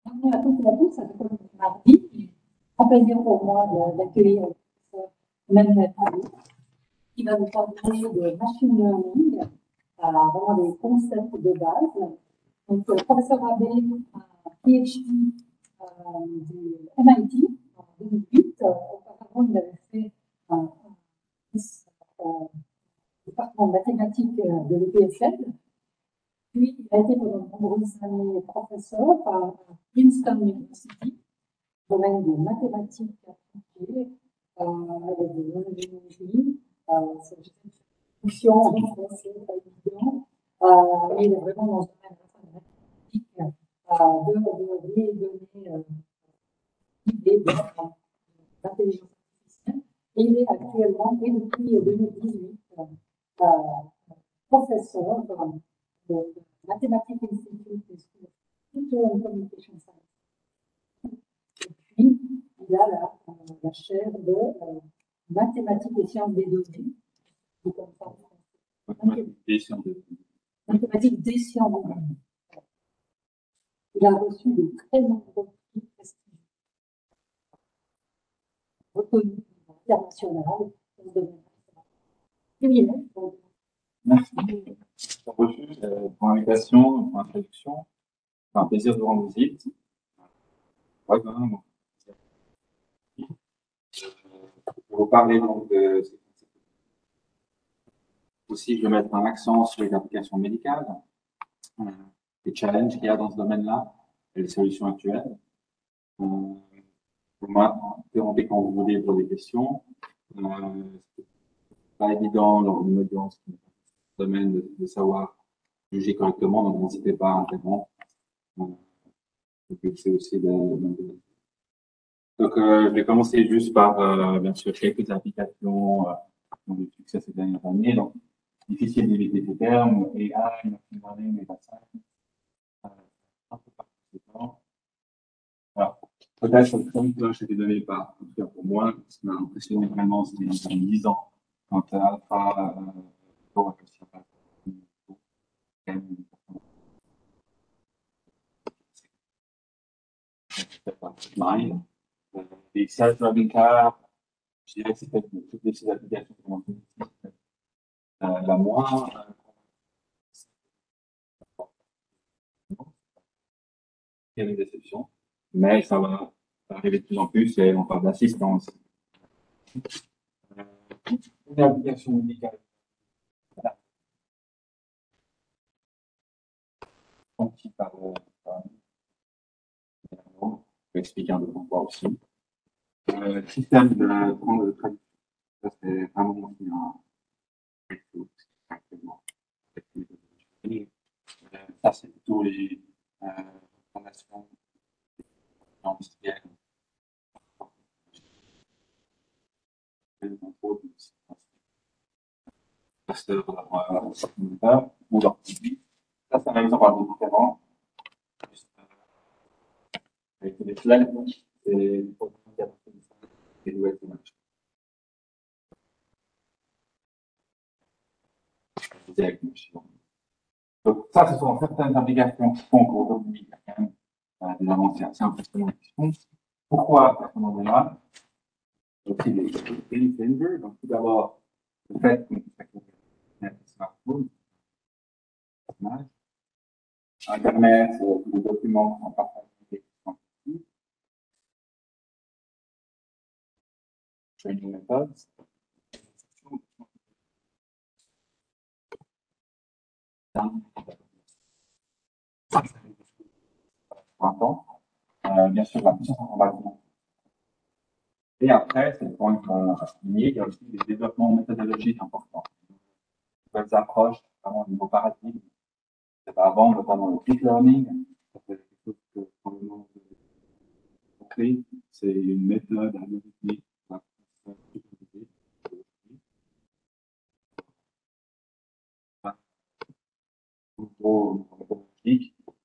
Bienvenue à toutes et à tous à l'école du mardi. Un plaisir pour moi d'accueillir le professeur Emmanuel Habib, qui va nous parler de machine learning, vraiment des concepts de base. Donc, le professeur Habib, un PhD du MIT en 2008. Auparavant, il avait fait un département de mathématiques de l'EPFL. Puis, il a été pendant de nombreuses années professeur à Princeton University, domaine des mathématiques appliquées, avec de l'ingénierie, c'est une fonction, c'est pas évident, mais il est vraiment dans le domaine mathématique de données idées de l'intelligence artificielle. Et il est actuellement, et depuis 2018, professeur de Mathematics Institute et School of Computer and Communication Science. Et puis, il a la chaire de mathématiques et sciences des données. Mathématiques des sciences des données. Mathématiques des sciences des données. Il a reçu de très nombreux prix prestigieux, reconnus international dans ce domaine. Merci pour l'invitation, pour l'introduction. C'est un plaisir de vous rendre visite. Ouais, pour vous parler donc de ces concepts. Aussi, je vais mettre un accent sur les applications médicales, les challenges qu'il y a dans ce domaine-là et les solutions actuelles. Vous m'interrompez quand vous voulez pour des questions. C'est pas évident lors d'une audience dans ce domaine de savoir juger correctement, donc n'hésitez pas à interrompre. C'est aussi donc, je vais commencer juste par, bien sûr, quelques applications qui ont eu du succès ces dernières années. Donc, difficile d'éviter ces termes, AI, machine learning, data science, un peu partout. Alors, peut-être que comme cloche a été donné par, en tout cas pour moi, ce qui m'a impressionné vraiment, c'était il y a 10 ans, quand Alpha, Mind, les self-driving cars, je dirais que c'était toutes ces applications qui ont été la moins il y a une déception, mais ça va arriver de plus en plus et on parle d'assistance. Une application médicale. Qui parle, je vais expliquer un peu pourquoi aussi. Le système de traduction, ça c'est vraiment aussi un ça c'est plutôt les formations industrielles. Pasteur ou leur public. Ça, c'est un exemple un peu différent. Avec les flèches, c'est des programmes qui apportent des nouvelles images. Donc, ça, ce sont certaines applications qui font qu'aujourd'hui, il y a quand même des avancées assez impressionnantes qui font. Pourquoi à ce moment-là? Donc, il y a des vendors. Donc, tout d'abord, le fait que un smartphone, Internet, les documents sont partagés en ligne. Training methods. Bien sûr, la puissance informatique. Et après, c'est le point souligner, il y a aussi des développements méthodologiques importants. De nouvelles approches, notamment au niveau paradigme. C'est pas avant, notamment le deep learning. C'est quelque chose que, probablement, clé, c'est une méthode algorithmique.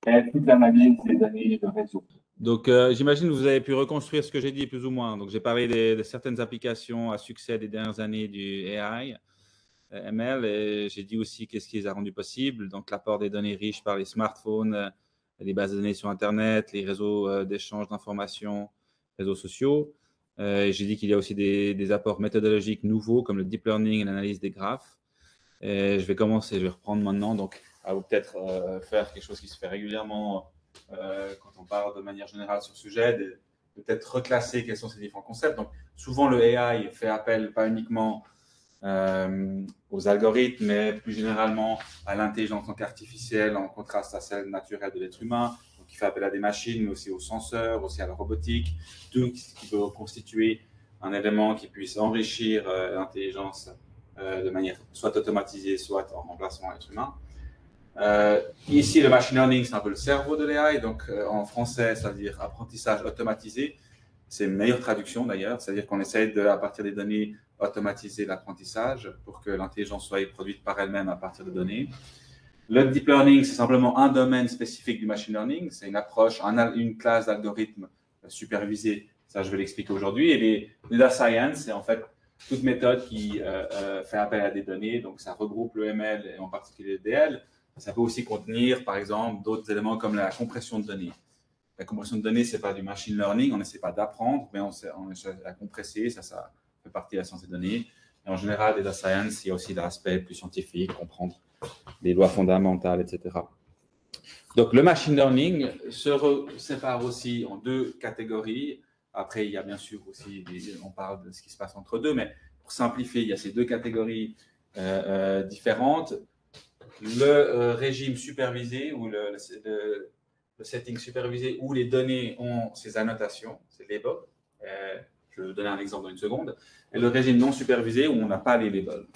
Et toute l'analyse des données de réseau. Donc, j'imagine que vous avez pu reconstruire ce que j'ai dit plus ou moins. Donc, j'ai parlé de certaines applications à succès des dernières années du AI, ML, et j'ai dit aussi qu'est-ce qui les a rendus possibles. Donc, l'apport des données riches par les smartphones, les bases de données sur Internet, les réseaux d'échange d'informations, réseaux sociaux. J'ai dit qu'il y a aussi des apports méthodologiques nouveaux comme le deep learning et l'analyse des graphes. Et je vais reprendre maintenant, donc à vous peut-être faire quelque chose qui se fait régulièrement quand on parle de manière générale sur ce sujet, de peut-être reclasser quels sont ces différents concepts. Donc, souvent, le AI fait appel pas uniquement aux algorithmes, mais plus généralement à l'intelligence artificielle en contraste à celle naturelle de l'être humain. Donc, il fait appel à des machines, mais aussi aux senseurs, aussi à la robotique, tout ce qui peut constituer un élément qui puisse enrichir l'intelligence de manière soit automatisée, soit en remplacement à l'être humain. Ici, le machine learning, c'est un peu le cerveau de l'AI. Donc, en français, ça veut dire apprentissage automatisé. C'est une meilleure traduction d'ailleurs, c'est-à-dire qu'on essaie de, à partir des données, automatiser l'apprentissage pour que l'intelligence soit produite par elle-même à partir de données. Le deep learning, c'est simplement un domaine spécifique du machine learning. C'est une approche, une classe d'algorithmes supervisés. Ça, je vais l'expliquer aujourd'hui. Et les data science, c'est en fait toute méthode qui fait appel à des données. Donc, ça regroupe le ML et en particulier le DL. Ça peut aussi contenir, par exemple, d'autres éléments comme la compression de données. La compression de données, ce n'est pas du machine learning, on n'essaie pas d'apprendre, mais on essaie à compresser, ça fait partie de la science des données. Et en général, data science, il y a aussi l'aspect plus scientifique, comprendre les lois fondamentales, etc. Donc, le machine learning se sépare aussi en deux catégories. Après, il y a bien sûr aussi, on parle de ce qui se passe entre deux, mais pour simplifier, il y a ces deux catégories différentes. Le régime supervisé ou le setting supervisé où les données ont ces annotations, ces labels. Je vais vous donner un exemple dans une seconde. Et le régime non supervisé où on n'a pas les labels.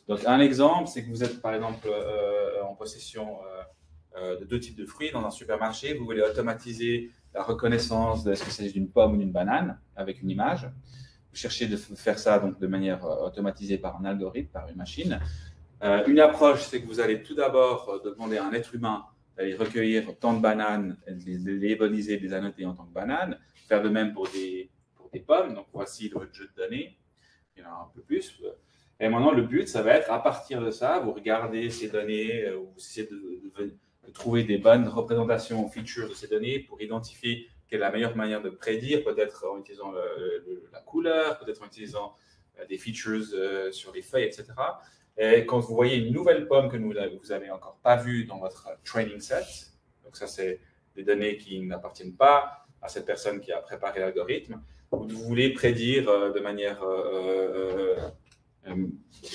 Donc, un exemple, c'est que vous êtes par exemple en possession de deux types de fruits dans un supermarché. Vous voulez automatiser la reconnaissance de est-ce que c'est d'une pomme ou d'une banane avec une image. Vous cherchez de faire ça donc, de manière automatisée par un algorithme, par une machine. Une approche, c'est que vous allez tout d'abord demander à un être humain d'aller recueillir tant de bananes, les labelliser, les annoter en tant que bananes, faire de même pour des pommes. Donc, voici le jeu de données. Il y en a un peu plus. Et maintenant, le but, ça va être, à partir de ça, vous regardez ces données, vous essayez de trouver des bonnes représentations, features de ces données pour identifier quelle est la meilleure manière de prédire, peut-être en utilisant la couleur, peut-être en utilisant des features sur les feuilles, etc. Et quand vous voyez une nouvelle pomme que vous n'avez encore pas vue dans votre training set, donc ça, c'est des données qui n'appartiennent pas à cette personne qui a préparé l'algorithme, vous voulez prédire de manière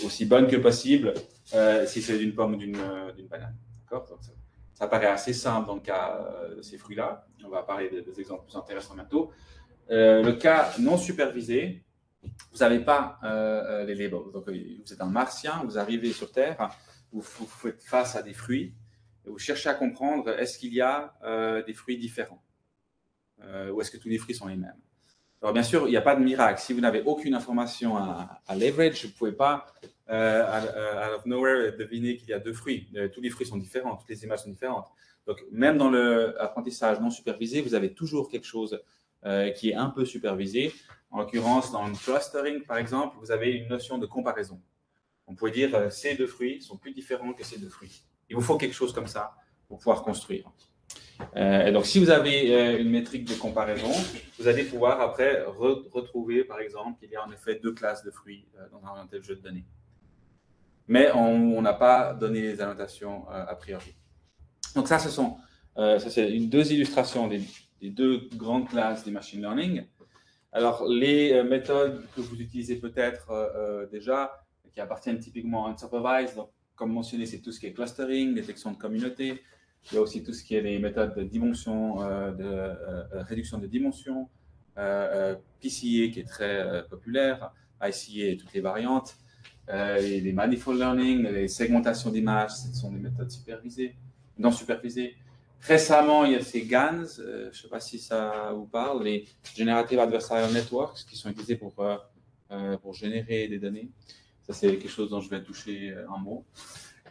aussi bonne que possible si c'est d'une pomme ou d'une banane. D'accord ? Ça paraît assez simple dans le cas de ces fruits-là. On va parler des exemples plus intéressants bientôt. Le cas non supervisé, vous n'avez pas les labels. Donc, vous êtes un martien, vous arrivez sur Terre, vous faites face à des fruits et vous cherchez à comprendre est-ce qu'il y a des fruits différents ou est-ce que tous les fruits sont les mêmes. Alors, bien sûr, il n'y a pas de miracle. Si vous n'avez aucune information à leverage, vous ne pouvez pas, out of nowhere, deviner qu'il y a deux fruits. Tous les fruits sont différents, toutes les images sont différentes. Donc, même dans l'apprentissage non supervisé, vous avez toujours quelque chose qui est un peu supervisé. En l'occurrence, dans le clustering, par exemple, vous avez une notion de comparaison. On pourrait dire ces deux fruits sont plus différents que ces deux fruits. Il vous faut quelque chose comme ça pour pouvoir construire. Et donc, si vous avez une métrique de comparaison, vous allez pouvoir après retrouver, par exemple, qu'il y a en effet deux classes de fruits dans un tel jeu de données. Mais on n'a pas donné les annotations a priori. Donc ça, c'est deux illustrations des deux grandes classes du machine learning. Alors, les méthodes que vous utilisez peut-être déjà, qui appartiennent typiquement à unsupervised, donc, comme mentionné, c'est tout ce qui est clustering, détection de communauté. Il y a aussi tout ce qui est les méthodes de dimension, de réduction de dimension, PCA qui est très populaire, ICA et toutes les variantes, et les manifold learning, les segmentations d'images, ce sont des méthodes supervisées, non supervisées. Récemment, il y a ces GANs, je ne sais pas si ça vous parle, les Generative Adversarial Networks, qui sont utilisés pour générer des données. Ça, c'est quelque chose dont je vais toucher un mot.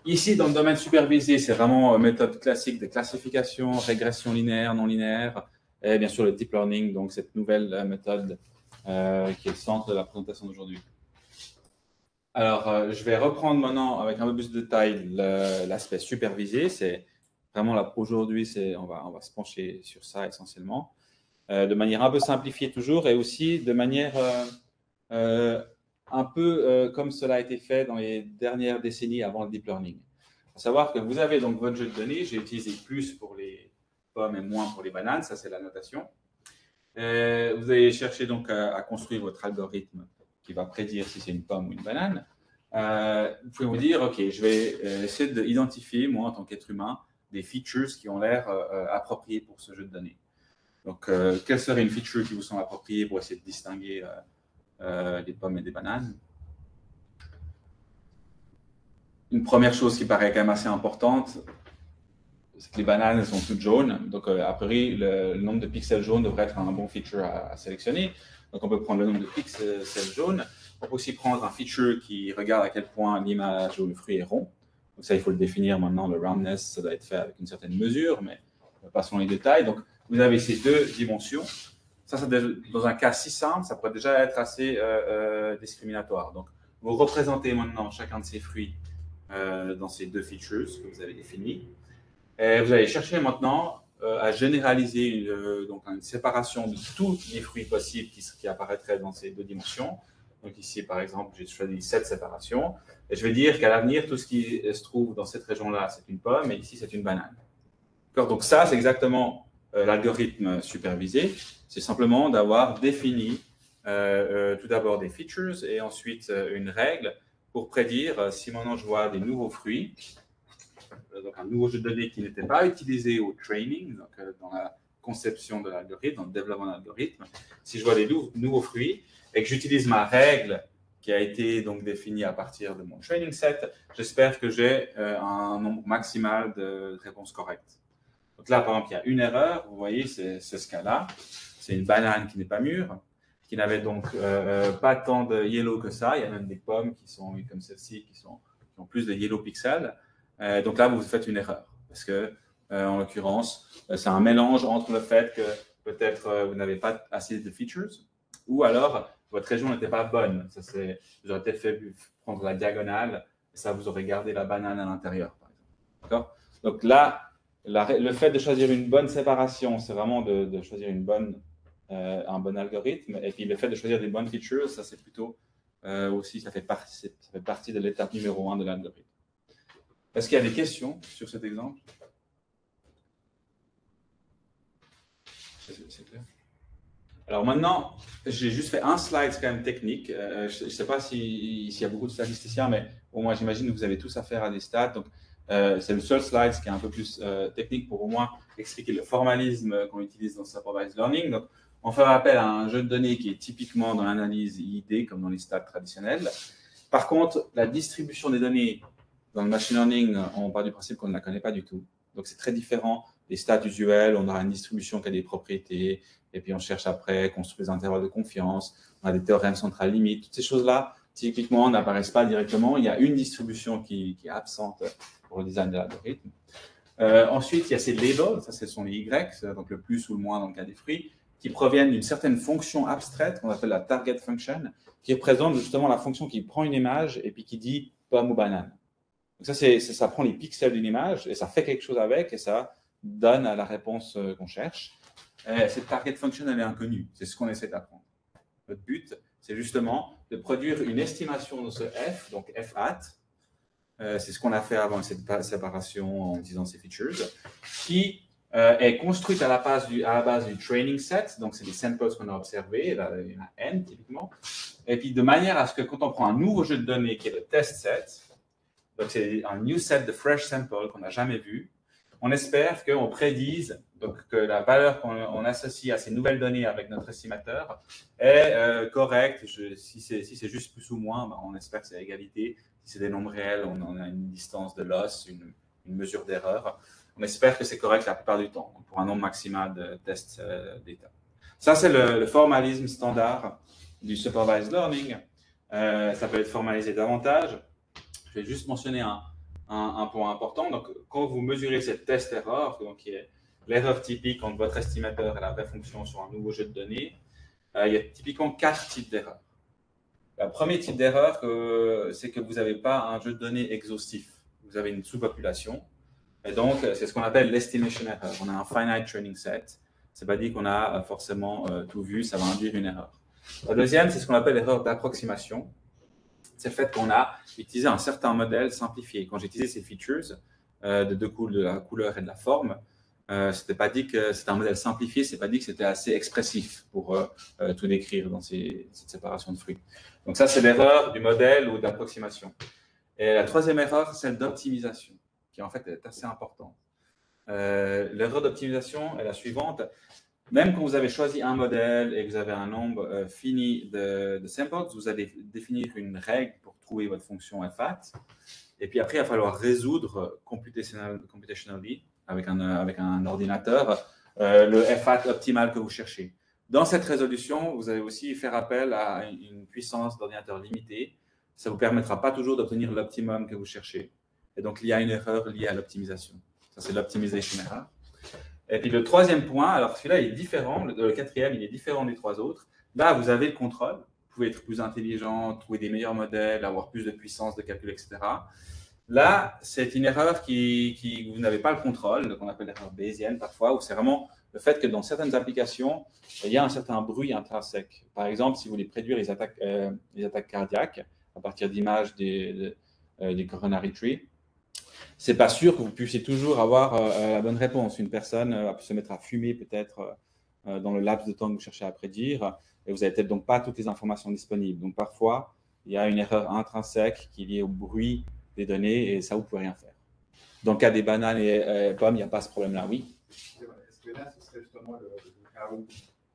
Ici, dans le domaine supervisé, c'est vraiment méthode classique de classification, régression linéaire, non linéaire, et bien sûr le deep learning, donc cette nouvelle méthode qui est le centre de la présentation d'aujourd'hui. Alors, je vais reprendre maintenant avec un peu plus de détail l'aspect supervisé. C'est vraiment, là, aujourd'hui, on va se pencher sur ça essentiellement, de manière un peu simplifiée toujours et aussi de manière un peu comme cela a été fait dans les dernières décennies avant le deep learning. Il faut savoir que vous avez donc votre jeu de données. J'ai utilisé plus pour les pommes et moins pour les bananes. Ça, c'est la notation. Vous allez chercher donc à construire votre algorithme qui va prédire si c'est une pomme ou une banane. Vous pouvez vous dire, OK, je vais essayer d'identifier, moi, en tant qu'être humain, des features qui ont l'air appropriées pour ce jeu de données. Donc, quelle serait une feature qui vous semble appropriée pour essayer de distinguer des pommes et des bananes? Une première chose qui paraît quand même assez importante, c'est que les bananes sont toutes jaunes. Donc, a priori, le nombre de pixels jaunes devrait être un bon feature à sélectionner. Donc, on peut prendre le nombre de pixels jaunes. On peut aussi prendre un feature qui regarde à quel point l'image ou le fruit est rond. Donc, ça, il faut le définir maintenant. Le roundness, ça doit être fait avec une certaine mesure, mais passons les détails. Donc, vous avez ces deux dimensions. Ça, dans un cas si simple, ça pourrait déjà être assez discriminatoire. Donc, vous représentez maintenant chacun de ces fruits dans ces deux features que vous avez définis. Et vous allez chercher maintenant à généraliser donc une séparation de tous les fruits possibles qui apparaîtraient dans ces deux dimensions. Donc ici, par exemple, j'ai choisi 7 séparations. Et je vais dire qu'à l'avenir, tout ce qui se trouve dans cette région-là, c'est une pomme, et ici, c'est une banane. Donc ça, c'est exactement l'algorithme supervisé. C'est simplement d'avoir défini tout d'abord des features et ensuite une règle pour prédire si maintenant je vois des nouveaux fruits, donc un nouveau jeu de données qui n'était pas utilisé au training, donc dans la conception de l'algorithme, dans le développement de l'algorithme. Si je vois des nouveaux fruits et que j'utilise ma règle qui a été donc définie à partir de mon training set, j'espère que j'ai un nombre maximal de réponses correctes. Donc là, par exemple, il y a une erreur. Vous voyez, c'est ce cas-là. C'est une banane qui n'est pas mûre, qui n'avait donc pas tant de yellow que ça. Il y a même des pommes qui sont comme celle-ci, qui ont plus de yellow pixels. Donc là, vous faites une erreur. Parce que, en l'occurrence, c'est un mélange entre le fait que peut-être vous n'avez pas assez de features, ou alors votre région n'était pas bonne. Vous aurez peut-être fait prendre la diagonale, et ça vous aurait gardé la banane à l'intérieur, par exemple. D'accord? Donc là, le fait de choisir une bonne séparation, c'est vraiment de choisir un bon algorithme. Et puis le fait de choisir des bonnes features, ça c'est plutôt aussi, ça fait partie de l'étape numéro 1 de l'algorithme. Est-ce qu'il y a des questions sur cet exemple? C'est clair. Alors maintenant, j'ai juste fait un slide quand même technique. Je ne sais pas s'il y a beaucoup de statisticiens, mais bon, moi j'imagine que vous avez tous affaire à des stats. Donc, c'est le seul slide qui est un peu plus technique pour au moins expliquer le formalisme qu'on utilise dans Supervised Learning. Donc, on fait appel à un jeu de données qui est typiquement dans l'analyse ID, comme dans les stats traditionnels. Par contre, la distribution des données dans le machine learning, on part du principe qu'on ne la connaît pas du tout. Donc, c'est très différent des stats usuels. On aura une distribution qui a des propriétés, et puis on cherche après à construire des intervalles de confiance. On a des théorèmes centrales limites. Toutes ces choses-là, typiquement, n'apparaissent pas directement. Il y a une distribution qui est absente pour le design de l'algorithme. Ensuite, il y a ces labels, ça ce sont les Y, donc le plus ou le moins dans le cas des fruits, qui proviennent d'une certaine fonction abstraite qu'on appelle la target function, qui représente justement la fonction qui prend une image et puis qui dit pomme ou banane. Donc ça prend les pixels d'une image et ça fait quelque chose avec et ça donne à la réponse qu'on cherche. Cette target function, elle est inconnue, c'est ce qu'on essaie d'apprendre. Notre but, c'est justement de produire une estimation de ce f, donc f hat, c'est ce qu'on a fait avant cette séparation en utilisant ces features, qui est construite à la base du training set, donc c'est des samples qu'on a observés, là, il y en a n typiquement, et puis de manière à ce que quand on prend un nouveau jeu de données qui est le test set, donc c'est un new set de fresh sample qu'on n'a jamais vu, on espère qu'on prédise donc, que la valeur qu'on associe à ces nouvelles données avec notre estimateur est correcte. Si c'est juste plus ou moins, ben, on espère que c'est à égalité. Si c'est des nombres réels, on a une distance de loss, une mesure d'erreur. On espère que c'est correct la plupart du temps, pour un nombre maximal de tests d'état. Ça, c'est le formalisme standard du supervised learning. Ça peut être formalisé davantage. Je vais juste mentionner un point important. Donc, quand vous mesurez cette test-erreur, qui est l'erreur typique entre votre estimateur et la vraie fonction sur un nouveau jeu de données, il y a typiquement 4 types d'erreurs. Le premier type d'erreur, c'est que vous n'avez pas un jeu de données exhaustif. Vous avez une sous-population. Et donc, c'est ce qu'on appelle l'estimation error. On a un finite training set. C'est pas dit qu'on a forcément tout vu, ça va induire une erreur. La deuxième, c'est ce qu'on appelle l'erreur d'approximation. C'est le fait qu'on a utilisé un certain modèle simplifié. Quand j'ai utilisé ces features de la couleur et de la forme, c'était pas dit que c'était un modèle simplifié, c'est pas dit que c'était assez expressif pour tout décrire dans cette séparation de fruits. Donc ça, c'est l'erreur du modèle ou d'approximation. Et la troisième erreur, c'est celle d'optimisation, qui en fait est assez importante. L'erreur d'optimisation est la suivante. Même quand vous avez choisi un modèle et que vous avez un nombre fini de samples, vous allez définir une règle pour trouver votre fonction FAT. Et puis après, il va falloir résoudre computationally, avec un ordinateur, le FAT optimal que vous cherchez. Dans cette résolution, vous allez aussi faire appel à une puissance d'ordinateur limitée. Ça ne vous permettra pas toujours d'obtenir l'optimum que vous cherchez. Et donc, il y a une erreur liée à l'optimisation. Ça, c'est l'optimization error. Et puis le troisième point, alors celui-là, il est différent. Le quatrième, il est différent des trois autres. Là, vous avez le contrôle. Vous pouvez être plus intelligent, trouver des meilleurs modèles, avoir plus de puissance de calcul, etc. Là, c'est une erreur qui vous n'avez pas le contrôle, qu'on appelle l'erreur bayésienne parfois, où c'est vraiment le fait que dans certaines applications, il y a un certain bruit intrinsèque. Par exemple, si vous voulez prédire les attaques cardiaques à partir d'images des coronary tree, c'est pas sûr que vous puissiez toujours avoir la bonne réponse. Une personne peut se mettre à fumer peut-être dans le laps de temps que vous cherchez à prédire, et vous n'avez peut-être donc pas toutes les informations disponibles. Donc parfois, il y a une erreur intrinsèque qui est liée au bruit des données, et ça, vous ne pouvez rien faire. Dans le cas des bananes et pommes, il n'y a pas ce problème-là, oui. Est-ce que là, ce serait justement le cas où,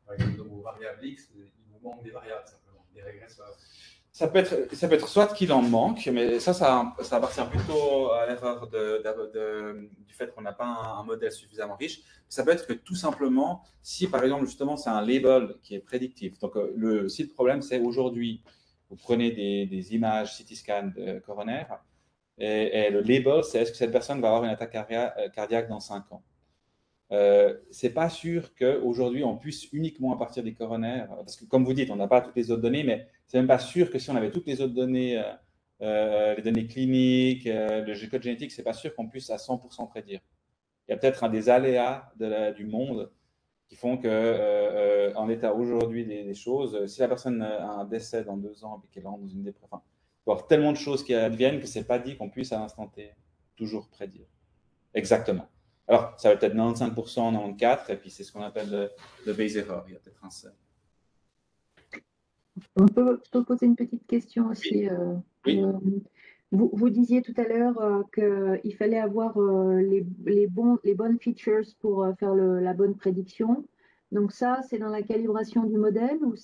par exemple, dans vos variables X, il vous manque des variables, simplement, des régresseurs? Ça peut être soit qu'il en manque, mais ça appartient plutôt à l'erreur du fait qu'on n'a pas un modèle suffisamment riche. Ça peut être que tout simplement, si par exemple, justement, c'est un label qui est prédictif. Donc, si le problème, c'est aujourd'hui, vous prenez des images CT scan coronaires, et le label, c'est est-ce que cette personne va avoir une attaque cardiaque dans 5 ans. C'est pas sûr qu'aujourd'hui, on puisse uniquement à partir des coronaires, parce que comme vous dites, on n'a pas toutes les autres données, mais c'est même pas sûr que si on avait toutes les autres données, les données cliniques, le code génétique, c'est pas sûr qu'on puisse à 100% prédire. Il y a peut-être des aléas du monde qui font que, en état aujourd'hui des choses, si la personne a un décès dans 2 ans et qu'elle entre dans une dépression, enfin, il va y avoir tellement de choses qui adviennent que c'est pas dit qu'on puisse à l'instant T toujours prédire. Exactement. Alors, ça va peut-être 95%, 94%, et puis c'est ce qu'on appelle le base error. Il y a peut-être un seul. On peut poser une petite question aussi. Oui. Vous disiez tout à l'heure qu'il fallait avoir les bonnes features pour faire la bonne prédiction. Donc ça, c'est dans la calibration du modèle ou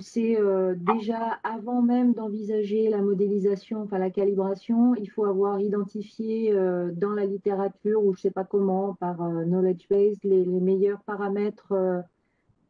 c'est déjà avant même d'envisager la modélisation, enfin la calibration, il faut avoir identifié dans la littérature ou je ne sais pas comment, par knowledge base, les meilleurs paramètres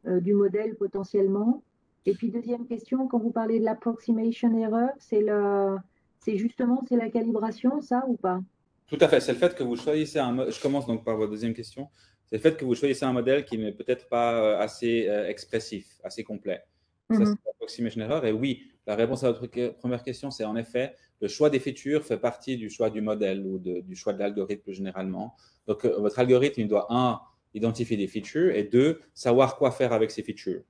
du modèle potentiellement. Et puis deuxième question, quand vous parlez de l'approximation error, c'est justement la calibration, ça ou pas? Tout à fait. C'est le fait que vous choisissez je commence donc par votre deuxième question. C'est le fait que vous choisissez un modèle qui n'est peut-être pas assez expressif, assez complet. Ça, c'est l'approximation error. Et oui, la réponse à votre première question, c'est en effet, le choix des features fait partie du choix du modèle ou du choix de l'algorithme généralement. Donc, votre algorithme, il doit, identifier des features et 2, savoir quoi faire avec ces features.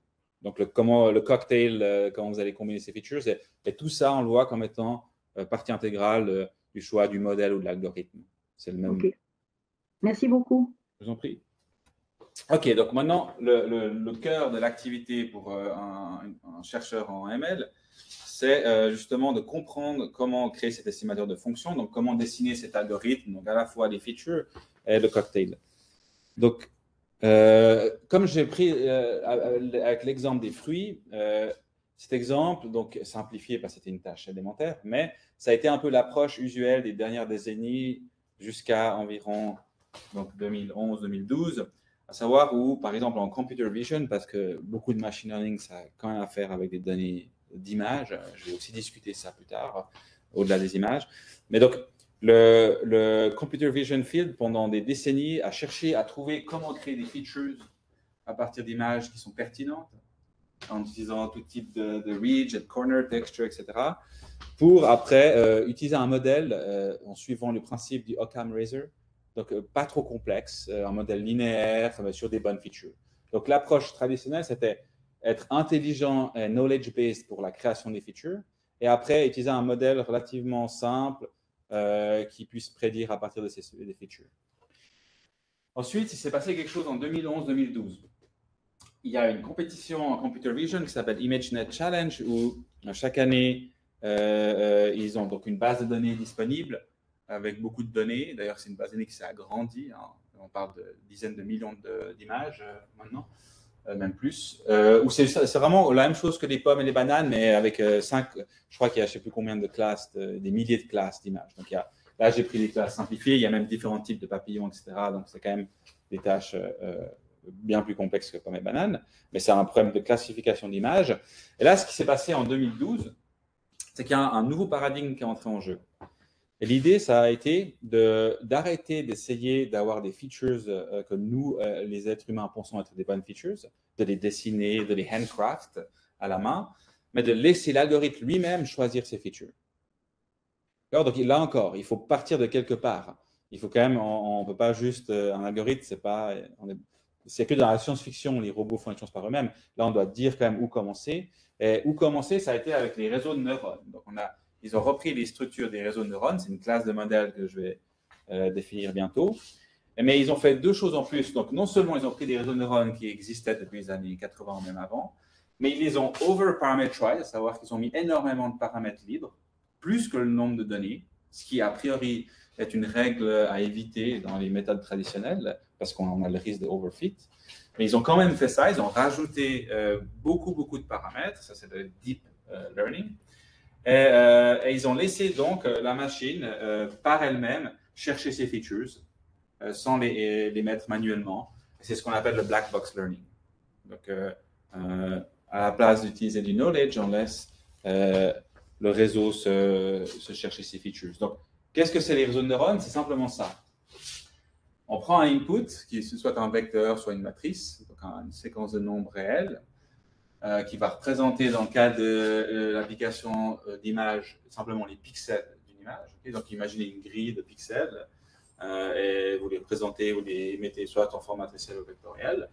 Donc, le cocktail, comment vous allez combiner ces features, et tout ça, on le voit comme étant partie intégrale du choix du modèle ou de l'algorithme. C'est le même. Ok. Merci beaucoup. Je vous en prie. Ok, donc maintenant, le cœur de l'activité pour un chercheur en ML, c'est justement de comprendre comment créer cet estimateur de fonctions, donc comment dessiner cet algorithme, donc à la fois les features et le cocktail. Donc, comme j'ai pris avec l'exemple des fruits, cet exemple, donc simplifié parce que c'était une tâche élémentaire, mais ça a été un peu l'approche usuelle des dernières décennies jusqu'à environ 2011-2012, à savoir où, par exemple, en computer vision, parce que beaucoup de machine learning, ça a quand même à faire avec des données d'images, je vais aussi discuter ça plus tard, au-delà des images, mais donc, le computer vision field, pendant des décennies, a cherché à trouver comment créer des features à partir d'images qui sont pertinentes en utilisant tout type de ridge, de corner, texture, etc. Pour après utiliser un modèle en suivant le principe du Occam Razor. Donc, pas trop complexe, un modèle linéaire sur des bonnes features. Donc, l'approche traditionnelle, c'était être intelligent et knowledge-based pour la création des features. Et après, utiliser un modèle relativement simple qui puisse prédire à partir de des features. Ensuite, il s'est passé quelque chose en 2011-2012. Il y a une compétition en computer vision qui s'appelle ImageNet Challenge où chaque année, ils ont donc une base de données disponible avec beaucoup de données. D'ailleurs, c'est une base de données qui s'est agrandie. Hein. On parle de dizaines de millions d'images maintenant, même plus. Où c'est vraiment la même chose que les pommes et les bananes, mais avec 5, je crois qu'il y a je ne sais plus combien de classes, des milliers de classes d'images. Donc, là, j'ai pris des classes simplifiées. Il y a même différents types de papillons, etc. Donc, c'est quand même des tâches bien plus complexes que pommes et bananes. Mais c'est un problème de classification d'images. Et là, ce qui s'est passé en 2012, c'est qu'il y a un nouveau paradigme qui est entré en jeu. Et l'idée, ça a été d'arrêter d'essayer d'avoir des features que nous, les êtres humains, pensons être des bonnes features, de les dessiner, de les handcraft à la main, mais de laisser l'algorithme lui-même choisir ses features. Donc là encore, il faut partir de quelque part. Il faut quand même, on ne peut pas juste, un algorithme, c'est que dans la science-fiction, les robots font les choses par eux-mêmes. Là, on doit dire quand même où commencer. Et où commencer, ça a été avec les réseaux de neurones. Donc, ils ont repris les structures des réseaux de neurones. C'est une classe de modèles que je vais définir bientôt. Mais ils ont fait deux choses en plus. Donc, non seulement ils ont pris des réseaux de neurones qui existaient depuis les années 80 ou même avant, mais ils les ont over-parameterized, à savoir qu'ils ont mis énormément de paramètres libres, plus que le nombre de données, ce qui a priori est une règle à éviter dans les méthodes traditionnelles, parce qu'on a le risque de overfit. Mais ils ont quand même fait ça, ils ont rajouté beaucoup de paramètres, ça c'est le deep learning, et ils ont laissé donc la machine par elle-même chercher ses features sans les mettre manuellement. C'est ce qu'on appelle le black box learning. Donc, à la place d'utiliser du knowledge, on laisse le réseau se chercher ses features. Donc, qu'est-ce que c'est les réseaux de neurones? C'est simplement ça. On prend un input, qui soit un vecteur, soit une matrice, donc une séquence de nombres réels, qui va représenter, dans le cas de l'application d'image, simplement les pixels d'une image. Okay? Donc, imaginez une grille de pixels, et vous les présentez, vous les mettez soit en format matriciel ou vectoriel.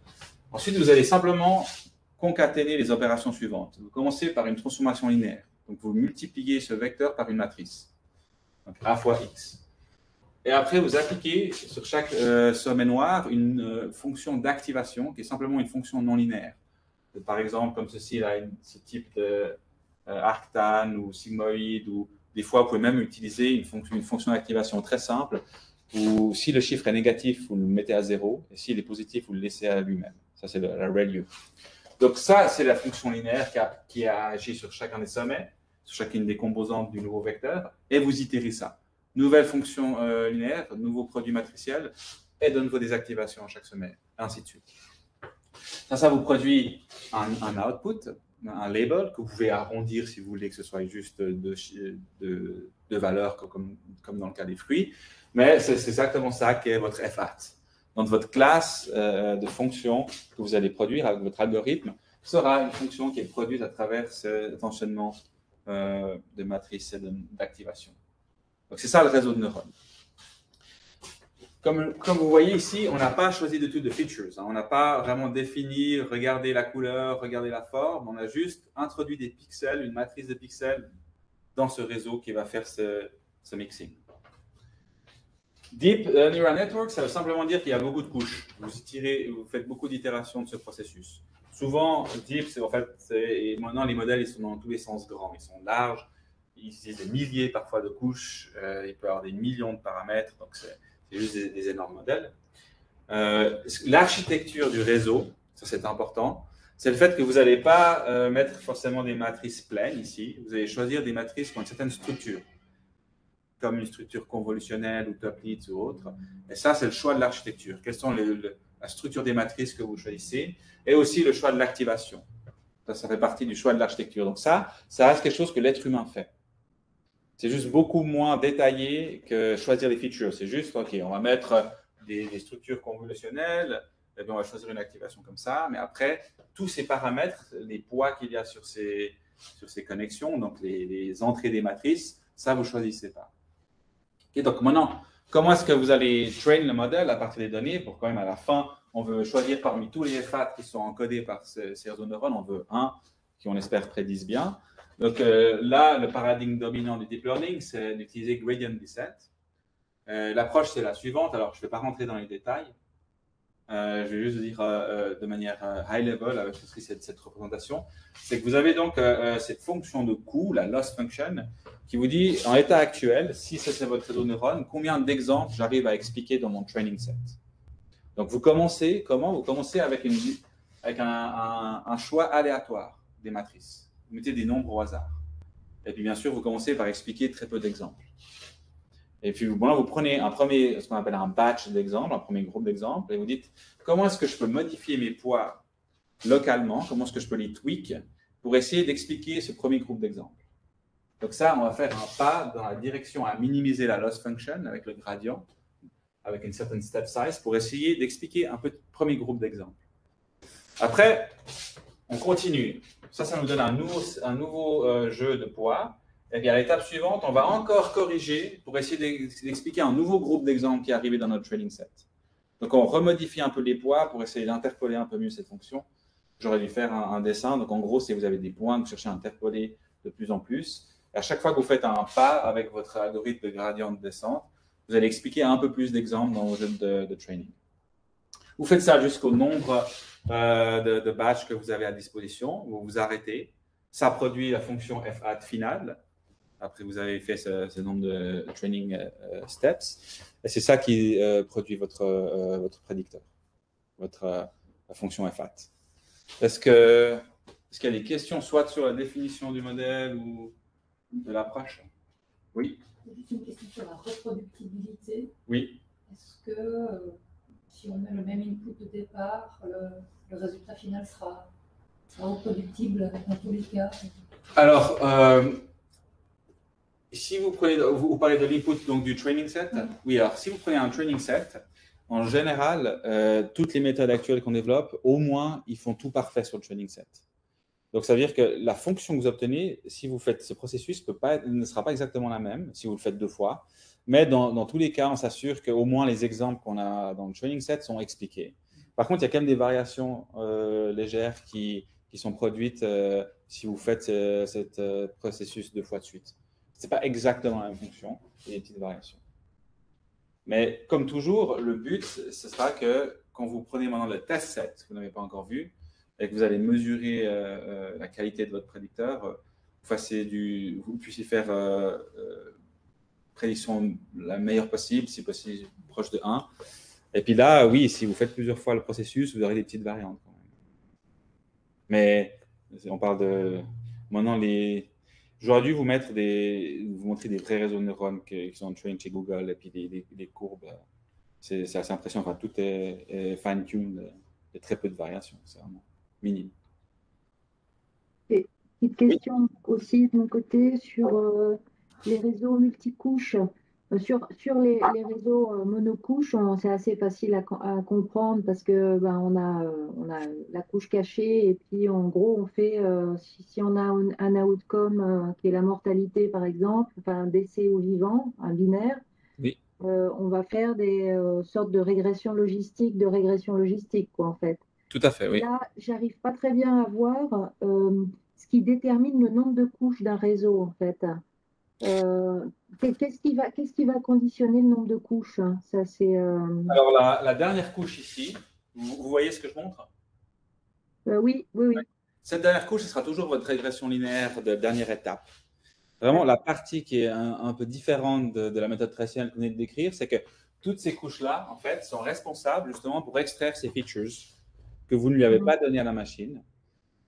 Ensuite, vous allez simplement concaténer les opérations suivantes. Vous commencez par une transformation linéaire. Donc, vous multipliez ce vecteur par une matrice. Donc, A fois X. Et après, vous appliquez sur chaque sommet noir une fonction d'activation qui est simplement une fonction non linéaire. Par exemple, comme ceci, là, ce type de arctan ou sigmoïde, ou des fois, vous pouvez même utiliser une fonction d'activation très simple où si le chiffre est négatif, vous le mettez à 0, et s'il est positif, vous le laissez à lui-même. Ça, c'est la ReLU. Donc ça, c'est la fonction linéaire qui a agi sur chacun des sommets, sur chacune des composantes du nouveau vecteur, et vous itérez ça. Nouvelle fonction linéaire, nouveau produit matriciel, et de nouveau des activations à chaque sommet, ainsi de suite. Ça vous produit un output, un label, que vous pouvez arrondir si vous voulez que ce soit juste de valeur comme dans le cas des fruits, mais c'est exactement ça qu'est votre FAT. Donc, votre classe de fonctions que vous allez produire avec votre algorithme sera une fonction qui est produite à travers cet enchaînement de matrices et d'activation. Donc, c'est ça le réseau de neurones. Comme vous voyez ici, on n'a pas choisi de tout de features. Hein. On n'a pas vraiment défini, regardé la couleur, regardé la forme. On a juste introduit des pixels, une matrice de pixels dans ce réseau qui va faire ce mixing. Deep Neural Network, ça veut simplement dire qu'il y a beaucoup de couches. Vous faites beaucoup d'itérations de ce processus. Souvent, Deep, maintenant les modèles ils sont dans tous les sens grands. Ils sont larges, ils utilisent des milliers parfois de couches, il peut y avoir des millions de paramètres, donc c'est juste des énormes modèles. L'architecture du réseau, ça c'est important, c'est le fait que vous n'allez pas mettre forcément des matrices pleines ici, vous allez choisir des matrices qui ont une certaine structure, comme une structure convolutionnelle ou Toeplitz ou autre. Et ça, c'est le choix de l'architecture. Quelles sont la structure des matrices que vous choisissez et aussi le choix de l'activation. Ça fait partie du choix de l'architecture. Donc ça reste quelque chose que l'être humain fait. C'est juste beaucoup moins détaillé que choisir les features. C'est juste, OK, on va mettre des structures convolutionnelles Et puis on va choisir une activation comme ça. Mais après, tous ces paramètres, les poids qu'il y a sur ces connexions, donc les entrées des matrices, ça, vous ne choisissez pas. Et donc maintenant, comment est-ce que vous allez train le modèle à partir des données pour quand même à la fin, on veut choisir parmi tous les FAT qui sont encodés par ces réseaux de neurones, on veut un qui, on espère, prédise bien. Donc là, le paradigme dominant du deep learning, c'est d'utiliser gradient descent. L'approche, c'est la suivante. Alors, je ne vais pas rentrer dans les détails. Je vais juste dire de manière high level avec cette représentation. C'est que vous avez donc cette fonction de coût, la loss function, qui vous dit, en état actuel, si c'est votre réseau de neurones, combien d'exemples j'arrive à expliquer dans mon training set. Donc, vous commencez comment? Vous commencez avec un choix aléatoire des matrices. Vous mettez des nombres au hasard. Et puis, bien sûr, vous commencez par expliquer très peu d'exemples. Et puis, vous prenez ce qu'on appelle un batch d'exemples, un premier groupe d'exemples, et vous dites, comment est-ce que je peux modifier mes poids localement? Comment est-ce que je peux les tweak pour essayer d'expliquer ce premier groupe d'exemples? Donc ça, on va faire un pas dans la direction à minimiser la loss function avec le gradient, avec une certaine step size, pour essayer d'expliquer un peu de premier groupe d'exemples. Après, on continue. Ça nous donne un nouveau jeu de poids. Et puis à l'étape suivante, on va encore corriger pour essayer d'expliquer un nouveau groupe d'exemples qui est arrivé dans notre training set. Donc on remodifie un peu les poids pour essayer d'interpoler un peu mieux cette fonction. J'aurais dû faire un dessin. Donc en gros, si vous avez des points, vous cherchez à interpoler de plus en plus. Et à chaque fois que vous faites un pas avec votre algorithme de gradient de descente, vous allez expliquer un peu plus d'exemples dans vos jeux de training. Vous faites ça jusqu'au nombre de batchs que vous avez à disposition. Vous vous arrêtez. Ça produit la fonction FAT finale. Après, vous avez fait ce nombre de training steps. Et c'est ça qui produit votre prédicteur, la fonction FAT. Est-ce qu'il y a des questions, soit sur la définition du modèle ou de l'approche? Oui. Juste une question sur la reproductibilité. Oui. Est-ce que si on met le même input au départ, le résultat final sera reproductible dans tous les cas? Alors, si vous parlez de l'input donc du training set, oui. Alors, si vous prenez un training set, en général, toutes les méthodes actuelles qu'on développe, au moins, ils font tout parfait sur le training set. Donc, ça veut dire que la fonction que vous obtenez, si vous faites ce processus, ne sera pas exactement la même si vous le faites deux fois. Mais dans tous les cas, on s'assure qu'au moins les exemples qu'on a dans le training set sont expliqués. Par contre, il y a quand même des variations légères qui sont produites si vous faites ce processus deux fois de suite. Ce n'est pas exactement la même fonction, il y a des petites variations. Mais comme toujours, le but, ce sera que quand vous prenez maintenant le test set, que vous n'avez pas encore vu, et que vous allez mesurer la qualité de votre prédicteur, vous puissiez faire prédiction la meilleure possible, si possible proche de 1. Et puis là, oui, si vous faites plusieurs fois le processus, vous aurez des petites variantes quand même. Mais on parle de… Maintenant, j'aurais dû vous montrer des vrais réseaux de neurones qui sont trained chez Google et puis des courbes. C'est assez impressionnant. Enfin, tout est fine-tuned. Il y a très peu de variations. C'est vraiment minime. Et petite question aussi de mon côté sur les réseaux multicouches. Sur les réseaux monocouches, c'est assez facile à comprendre parce que on a la couche cachée et puis en gros on fait si on a un outcome qui est la mortalité par exemple, enfin un décès au vivant, un binaire, oui. On va faire des sortes de régression logistique quoi en fait. Tout à fait, oui. Là, j'arrive pas très bien à voir ce qui détermine le nombre de couches d'un réseau en fait. Qu'est-ce qui va conditionner le nombre de couches? Ça, c'est, Alors, la dernière couche ici, vous voyez ce que je montre? oui. Cette dernière couche, ce sera toujours votre régression linéaire de dernière étape. Vraiment, la partie qui est un peu différente de la méthode traditionnelle qu'on vient de décrire, c'est que toutes ces couches-là, en fait, sont responsables justement pour extraire ces features que vous ne lui avez pas donné à la machine.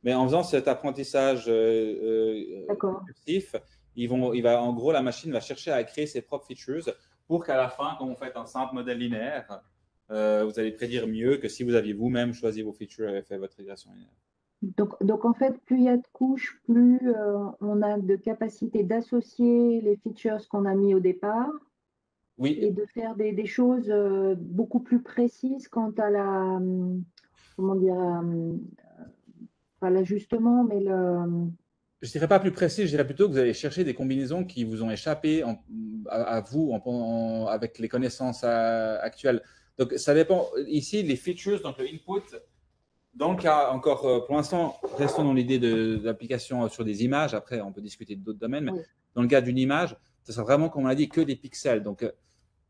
Mais en faisant cet apprentissage récursif, en gros, la machine va chercher à créer ses propres features pour qu'à la fin, quand vous faites un simple modèle linéaire, vous allez prédire mieux que si vous aviez vous-même choisi vos features et fait votre régression linéaire. Donc en fait, plus il y a de couches, plus on a de capacité d'associer les features qu'on a mis au départ. Oui. et de faire des choses beaucoup plus précises quant à la, comment dire, pas l'ajustement, mais Je dirais pas plus précis, je dirais plutôt que vous allez chercher des combinaisons qui vous ont échappé à vous avec les connaissances actuelles. Donc, ça dépend. Ici, les features, donc le input, dans le cas encore, pour l'instant, restons dans l'idée d'application sur des images. Après, on peut discuter d'autres domaines, mais oui, dans le cas d'une image, ce sera vraiment, comme on l'a dit, que des pixels. Donc,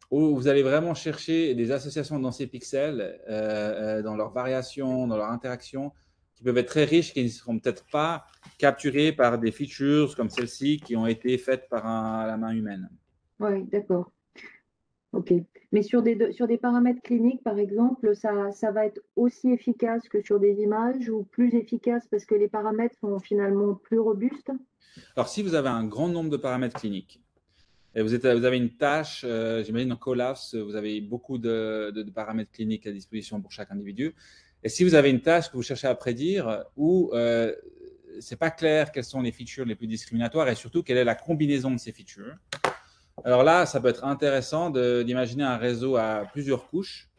vous allez vraiment chercher des associations dans ces pixels, dans leurs variations, dans leurs interactions, qui peuvent être très riches, qui ne seront peut-être pas capturées par des features comme celle-ci qui ont été faites par la main humaine. oui, d'accord. OK. Mais sur des paramètres cliniques, par exemple, ça va être aussi efficace que sur des images ou plus efficace parce que les paramètres sont finalement plus robustes? Alors, si vous avez un grand nombre de paramètres cliniques, et vous avez une tâche, j'imagine en Colapse, vous avez beaucoup de paramètres cliniques à disposition pour chaque individu. Et si vous avez une tâche que vous cherchez à prédire où c'est pas clair quelles sont les features les plus discriminatoires et surtout quelle est la combinaison de ces features, alors là, ça peut être intéressant d'imaginer un réseau à plusieurs couches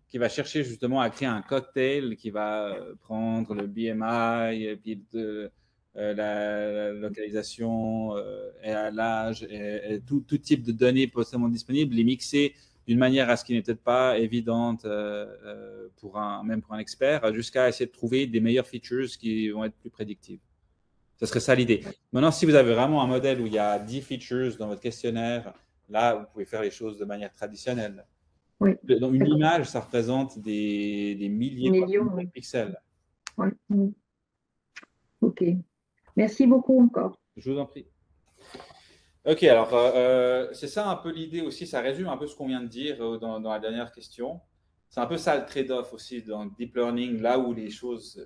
qui va chercher justement à créer un cocktail qui va prendre le BMI, et puis la localisation, et l'âge, et tout type de données potentiellement disponibles, les mixer d'une manière à ce qui n'est peut-être pas évidente même pour un expert, jusqu'à essayer de trouver des meilleures features qui vont être plus prédictives. Ce serait ça l'idée. Maintenant, si vous avez vraiment un modèle où il y a 10 features dans votre questionnaire, là, vous pouvez faire les choses de manière traditionnelle. Oui, Dans une d'accord. image, ça représente des milliers, voire des Millions, millions oui. de pixels. Ouais, oui. OK. Merci beaucoup encore. Je vous en prie. Ok, alors c'est ça un peu l'idée aussi, ça résume un peu ce qu'on vient de dire dans la dernière question. C'est un peu ça le trade-off aussi dans le deep learning, là où les choses,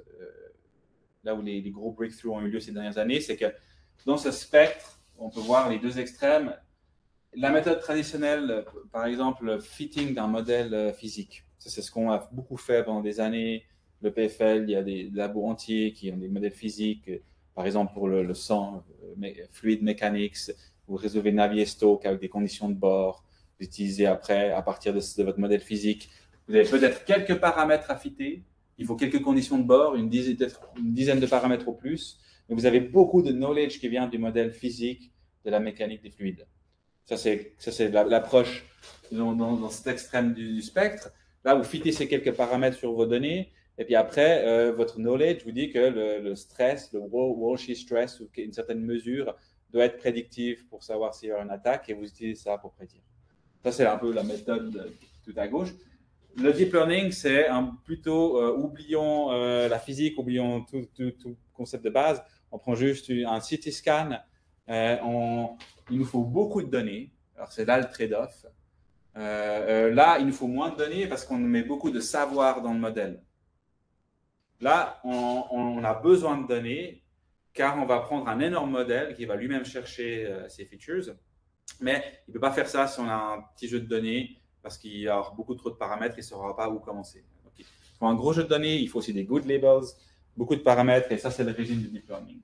là où les gros breakthroughs ont eu lieu ces dernières années, c'est que dans ce spectre, on peut voir les deux extrêmes. La méthode traditionnelle, par exemple, le fitting d'un modèle physique, c'est ce qu'on a beaucoup fait pendant des années. Le PFL, il y a des labos entiers qui ont des modèles physiques, par exemple pour le sang, fluid mechanics, vous résolvez Navier-Stokes avec des conditions de bord, vous utilisez après, à partir de votre modèle physique, vous avez peut-être quelques paramètres à fitter, il faut quelques conditions de bord, une dizaine de paramètres au plus, mais vous avez beaucoup de knowledge qui vient du modèle physique de la mécanique des fluides. Ça, c'est l'approche dans cet extrême du spectre. Là, vous fittez ces quelques paramètres sur vos données. Et puis après, votre knowledge vous dit que le stress, le Walsh stress, ou une certaine mesure, doit être prédictif pour savoir s'il y aura une attaque. Et vous utilisez ça pour prédire. Ça, c'est un peu la méthode tout à gauche. Le deep learning, c'est plutôt, oublions la physique, oublions tout concept de base. On prend juste un CT scan. Il nous faut beaucoup de données. Alors, c'est là le trade-off. Là, il nous faut moins de données parce qu'on met beaucoup de savoir dans le modèle. Là, on a besoin de données car on va prendre un énorme modèle qui va lui-même chercher ses features. Mais il ne peut pas faire ça si on a un petit jeu de données parce qu'il y a beaucoup trop de paramètres, il ne saura pas où commencer. Donc, il faut un gros jeu de données, il faut aussi des good labels, beaucoup de paramètres, et ça, c'est le régime du deep learning.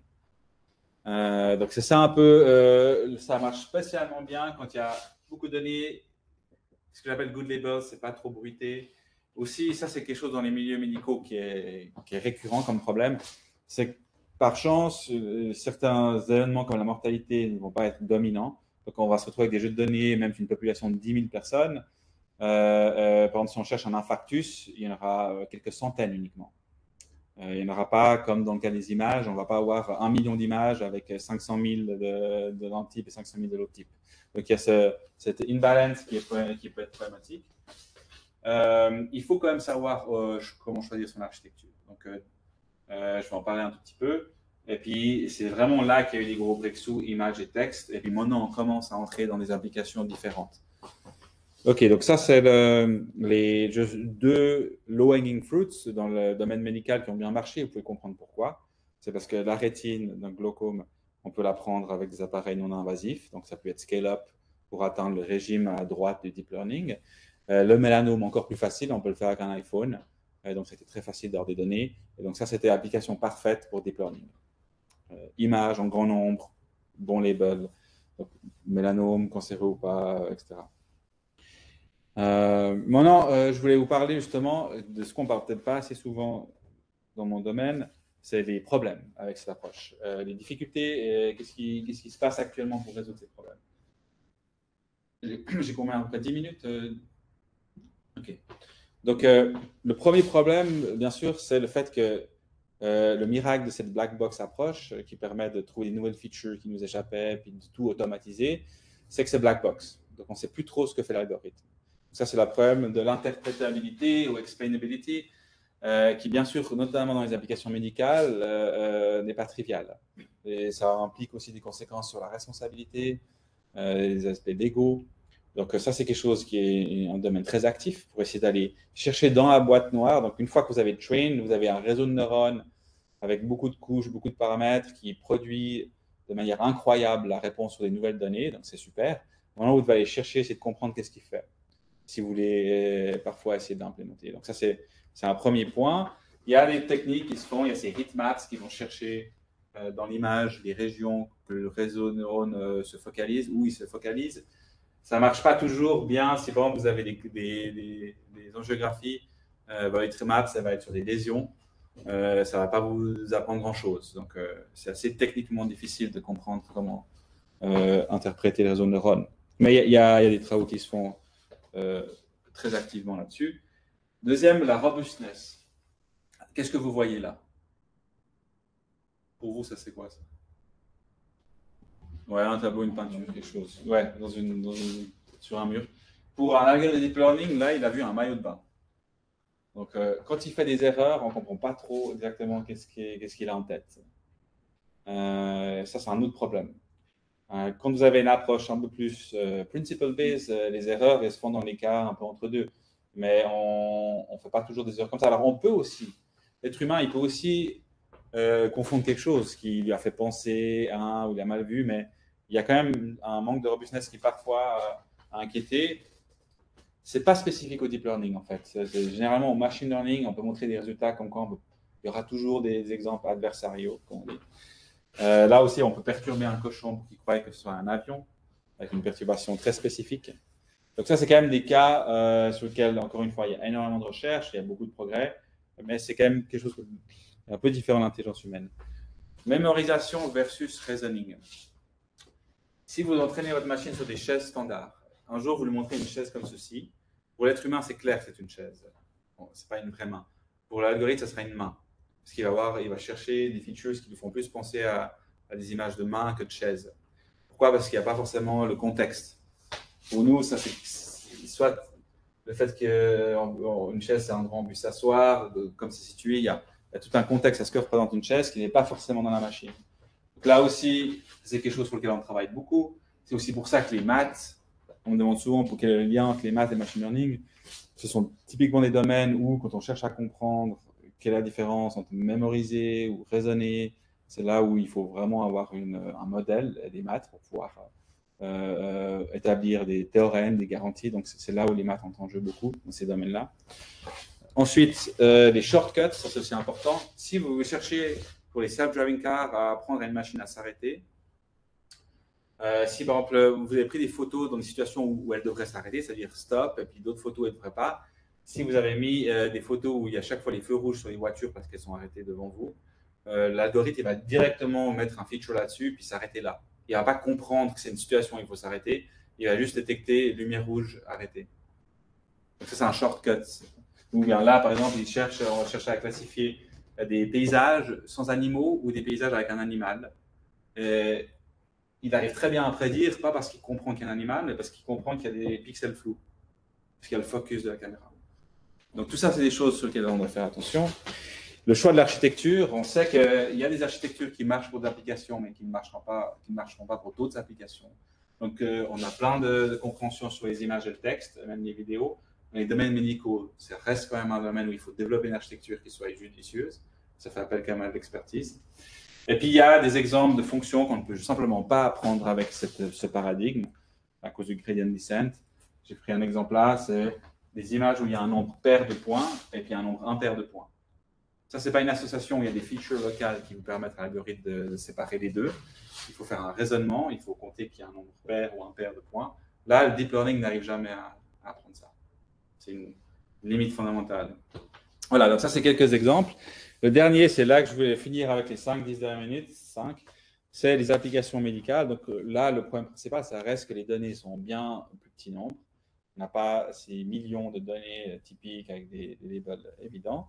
Donc, c'est ça un peu, ça marche spécialement bien quand il y a beaucoup de données. Ce que j'appelle good labels, c'est pas trop bruité. Aussi, ça, c'est quelque chose dans les milieux médicaux qui est récurrent comme problème. C'est que par chance, certains événements comme la mortalité ne vont pas être dominants. Donc, on va se retrouver avec des jeux de données, même une population de 10 000 personnes. Par exemple, si on cherche un infarctus, il y en aura quelques centaines uniquement. Il n'y en aura pas, comme dans le cas des images, on ne va pas avoir 1 million d'images avec 500 000 de l'un type et 500 000 de l'autre type. Donc, il y a cette imbalance qui peut être problématique. Il faut quand même savoir comment choisir son architecture. Donc, je vais en parler un tout petit peu. Et puis, c'est vraiment là qu'il y a eu des gros breakthroughs, images et textes. Et puis maintenant, on commence à entrer dans des applications différentes. Ok, donc ça, c'est les deux low-hanging fruits dans le domaine médical qui ont bien marché. Vous pouvez comprendre pourquoi. C'est parce que la rétine d'un glaucome, on peut la prendre avec des appareils non invasifs. Donc, ça peut être scale-up pour atteindre le régime à droite du deep learning. Le mélanome, encore plus facile, on peut le faire avec un iPhone. Donc, c'était très facile d'avoir des données. Et donc, ça, c'était l'application parfaite pour deep learning. Images en grand nombre, bon label, donc, mélanome, cancéreux ou pas, etc. Maintenant, je voulais vous parler justement de ce qu'on ne parle peut-être pas assez souvent dans mon domaine, c'est les problèmes avec cette approche, les difficultés, et qu'est-ce qui se passe actuellement pour résoudre ces problèmes. J'ai combien? À peu près 10 minutes Ok. Donc, le premier problème, bien sûr, c'est le fait que le miracle de cette black box approche qui permet de trouver des nouvelles features qui nous échappaient, puis de tout automatiser, c'est que c'est black box. Donc, on ne sait plus trop ce que fait l'algorithme. Ça, c'est le problème de l'interprétabilité ou explainability, qui, bien sûr, notamment dans les applications médicales, n'est pas trivial. Et ça implique aussi des conséquences sur la responsabilité, les aspects légaux. Donc, ça, c'est quelque chose qui est un domaine très actif pour essayer d'aller chercher dans la boîte noire. Donc, une fois que vous avez train, vous avez un réseau de neurones avec beaucoup de couches, beaucoup de paramètres qui produit de manière incroyable la réponse sur des nouvelles données. Donc, c'est super. Maintenant, vous devez aller chercher, essayer de comprendre qu'est-ce qu'il fait, si vous voulez parfois essayer d'implémenter. Donc, ça, c'est un premier point. Il y a des techniques qui se font, il y a ces heatmaps qui vont chercher dans l'image les régions que le réseau de neurones se focalise, où il se focalise. Ça ne marche pas toujours bien si par exemple vous avez des angiographies. Votre heatmap, ça va être sur des lésions. Ça ne va pas vous apprendre grand-chose. Donc, c'est assez techniquement difficile de comprendre comment interpréter les réseaux de neurones. Mais il y a des travaux qui se font très activement là-dessus. Deuxième, la robustness. Qu'est-ce que vous voyez là? Pour vous, ça c'est quoi ça? Ouais, un tableau, une peinture, quelque chose. Ouais, sur un mur. Pour un algorithme de deep learning, là, il a vu un maillot de bain. Donc, quand il fait des erreurs, on ne comprend pas trop exactement qu'est-ce qu'il a en tête. Ça, c'est un autre problème. Quand vous avez une approche un peu plus principle-based, les erreurs elles se font dans les cas un peu entre deux. Mais on ne fait pas toujours des erreurs comme ça. Alors, on peut aussi, l'être humain, il peut aussi confondre quelque chose qui lui a fait penser à un ou il a mal vu, mais il y a quand même un manque de robustness qui parfois a inquiété. Ce n'est pas spécifique au deep learning, en fait. Généralement, au machine learning, on peut montrer des résultats comme quoi il y aura toujours des exemples adversariaux, comme on dit. Là aussi, on peut perturber un cochon pour qu'il croie que ce soit un avion, avec une perturbation très spécifique. Donc ça, c'est quand même des cas sur lesquels, encore une fois, il y a énormément de recherches, il y a beaucoup de progrès, mais c'est quand même quelque chose un peu différent de l'intelligence humaine. Mémorisation versus reasoning. Si vous entraînez votre machine sur des chaises standards, un jour, vous lui montrez une chaise comme ceci. Pour l'être humain, c'est clair que c'est une chaise. Bon, ce n'est pas une vraie main. Pour l'algorithme, ça sera une main. Parce qu'il va chercher des features qui lui font plus penser à des images de main que de chaise. Pourquoi? Parce qu'il n'y a pas forcément le contexte. Pour nous, ça c'est soit le fait qu'une chaise, c'est un endroit où on peut s'asseoir, comme c'est situé, il y a tout un contexte à ce que représente une chaise qui n'est pas forcément dans la machine. Donc là aussi, c'est quelque chose sur lequel on travaille beaucoup. C'est aussi pour ça que les maths, on me demande souvent pour quel est le lien entre les maths et le machine learning. Ce sont typiquement des domaines où, quand on cherche à comprendre quelle est la différence entre mémoriser ou raisonner, c'est là où il faut vraiment avoir un modèle des maths pour pouvoir établir des théorèmes, des garanties. Donc, c'est là où les maths entrent en jeu beaucoup, dans ces domaines-là. Ensuite, les shortcuts, ça c'est aussi important. Si vous cherchez pour les self-driving cars à apprendre à une machine à s'arrêter, si par exemple vous avez pris des photos dans des situations où elle devrait s'arrêter, c'est-à-dire stop, et puis d'autres photos elle ne devrait pas, si vous avez mis des photos où il y a chaque fois les feux rouges sur les voitures parce qu'elles sont arrêtées devant vous, l'algorithme va directement mettre un feature là-dessus puis s'arrêter là. Il ne va pas comprendre que c'est une situation où il faut s'arrêter, il va juste détecter lumière rouge arrêtée. Donc ça c'est un shortcut. Ou bien là par exemple on cherche à classifier des paysages sans animaux ou des paysages avec un animal. Et il arrive très bien à prédire, pas parce qu'il comprend qu'il y a un animal, mais parce qu'il comprend qu'il y a des pixels flous, parce qu'il y a le focus de la caméra. Donc tout ça, c'est des choses sur lesquelles on doit faire attention. Le choix de l'architecture, on sait qu'il y a des architectures qui marchent pour des applications, mais qui ne marcheront pas pour d'autres applications. Donc on a plein de compréhension sur les images et le texte, même les vidéos. Dans les domaines médicaux, ça reste quand même un domaine où il faut développer une architecture qui soit judicieuse. Ça fait appel quand même à l'expertise. Et puis, il y a des exemples de fonctions qu'on ne peut simplement pas apprendre avec ce paradigme à cause du gradient descent. J'ai pris un exemple là, c'est des images où il y a un nombre pair de points et puis un nombre impair de points. Ça, ce n'est pas une association où il y a des features locales qui vous permettent à l'algorithme de séparer les deux. Il faut faire un raisonnement, il faut compter qu'il y a un nombre pair ou impair de points. Là, le deep learning n'arrive jamais à apprendre ça. C'est une limite fondamentale. Voilà, donc ça, c'est quelques exemples. Le dernier, c'est là que je voulais finir avec les 5-10 dernières minutes. 5, c'est les applications médicales. Donc là, le problème principal, ça reste que les données sont bien plus petit nombre. On n'a pas ces millions de données typiques avec des labels évidents.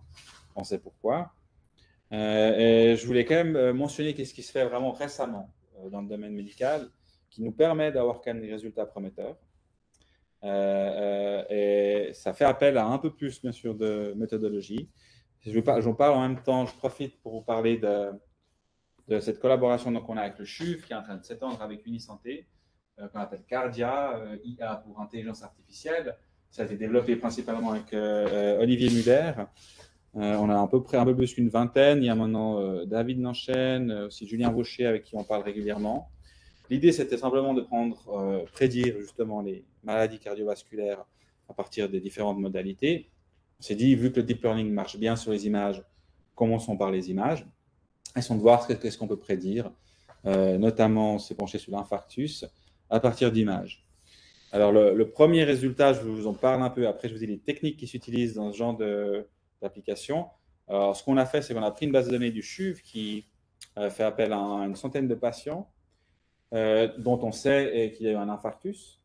On sait pourquoi. Et je voulais quand même mentionner qu'est-ce qui se fait vraiment récemment dans le domaine médical qui nous permet d'avoir quand même des résultats prometteurs. Et ça fait appel à un peu plus, bien sûr, de méthodologie. J'en parle en même temps, je profite pour vous parler de cette collaboration qu'on a avec le CHUV qui est en train de s'étendre avec Unisanté, qu'on appelle Cardia, IA pour intelligence artificielle. Ça a été développé principalement avec Olivier Muller. On a à peu près un peu plus qu'une vingtaine. Il y a maintenant David Nanchen, aussi Julien Rocher avec qui on parle régulièrement. L'idée, c'était simplement de prédire justement les maladies cardiovasculaires à partir des différentes modalités. On s'est dit, vu que le deep learning marche bien sur les images, commençons par les images. Essayons de voir ce qu'on peut prédire. Notamment, on s'est penché sur l'infarctus à partir d'images. Alors, le premier résultat, je vous en parle un peu. Après, je vous dis les techniques qui s'utilisent dans ce genre d'application. Alors, ce qu'on a fait, c'est qu'on a pris une base de données du CHUV qui fait appel à une centaine de patients dont on sait qu'il y a eu un infarctus.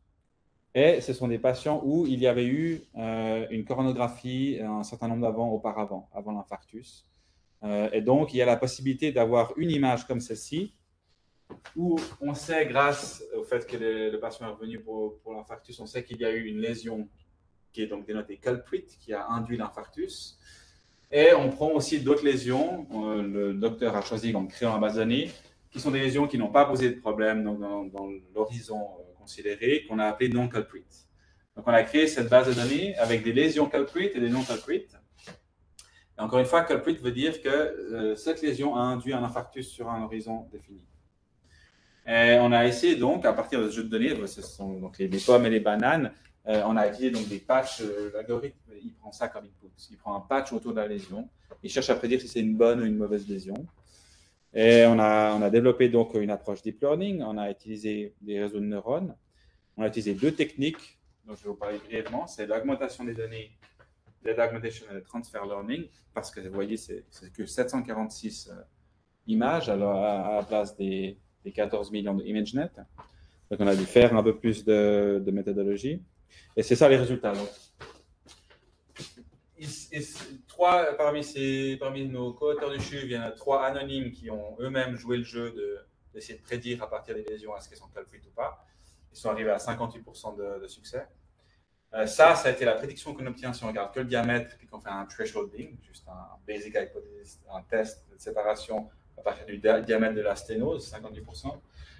Et ce sont des patients où il y avait eu une coronographie un certain nombre auparavant, avant l'infarctus. Et donc, il y a la possibilité d'avoir une image comme celle-ci, où on sait, grâce au fait que le patient est revenu pour l'infarctus, on sait qu'il y a eu une lésion qui est donc dénotée culprit, qui a induit l'infarctus. Et on prend aussi d'autres lésions. Le docteur a choisi, en créant la base de données, qui sont des lésions qui n'ont pas posé de problème dans l'horizon considéré, qu'on a appelé non-culprit. Donc, on a créé cette base de données avec des lésions culprit et des non-culprit. Et encore une fois, culprit veut dire que cette lésion a induit un infarctus sur un horizon défini. Et on a essayé donc, à partir de ce jeu de données, ce sont donc les pommes et les bananes, on a utilisé donc des patchs, l'algorithme, il prend ça comme input. Il prend un patch autour de la lésion, il cherche à prédire si c'est une bonne ou une mauvaise lésion. Et on a développé donc une approche deep learning, on a utilisé des réseaux de neurones, on a utilisé deux techniques, dont je vais vous parler brièvement, c'est l'augmentation des données, data augmentation et le transfer learning, parce que vous voyez, c'est que 746 images à la place des 14 millions de ImageNet. Donc, on a dû faire un peu plus de méthodologie. Et c'est ça les résultats. Donc, parmi nos co-auteurs du CHUV, il y en a 3 anonymes qui ont eux-mêmes joué le jeu d'essayer de prédire à partir des lésions est-ce qu'elles sont culprit ou pas. Ils sont arrivés à 58% de succès. Ça a été la prédiction qu'on obtient si on regarde que le diamètre et qu'on fait un thresholding, juste un basic hypothesis, un test de séparation à partir du diamètre de la sténose, 58%.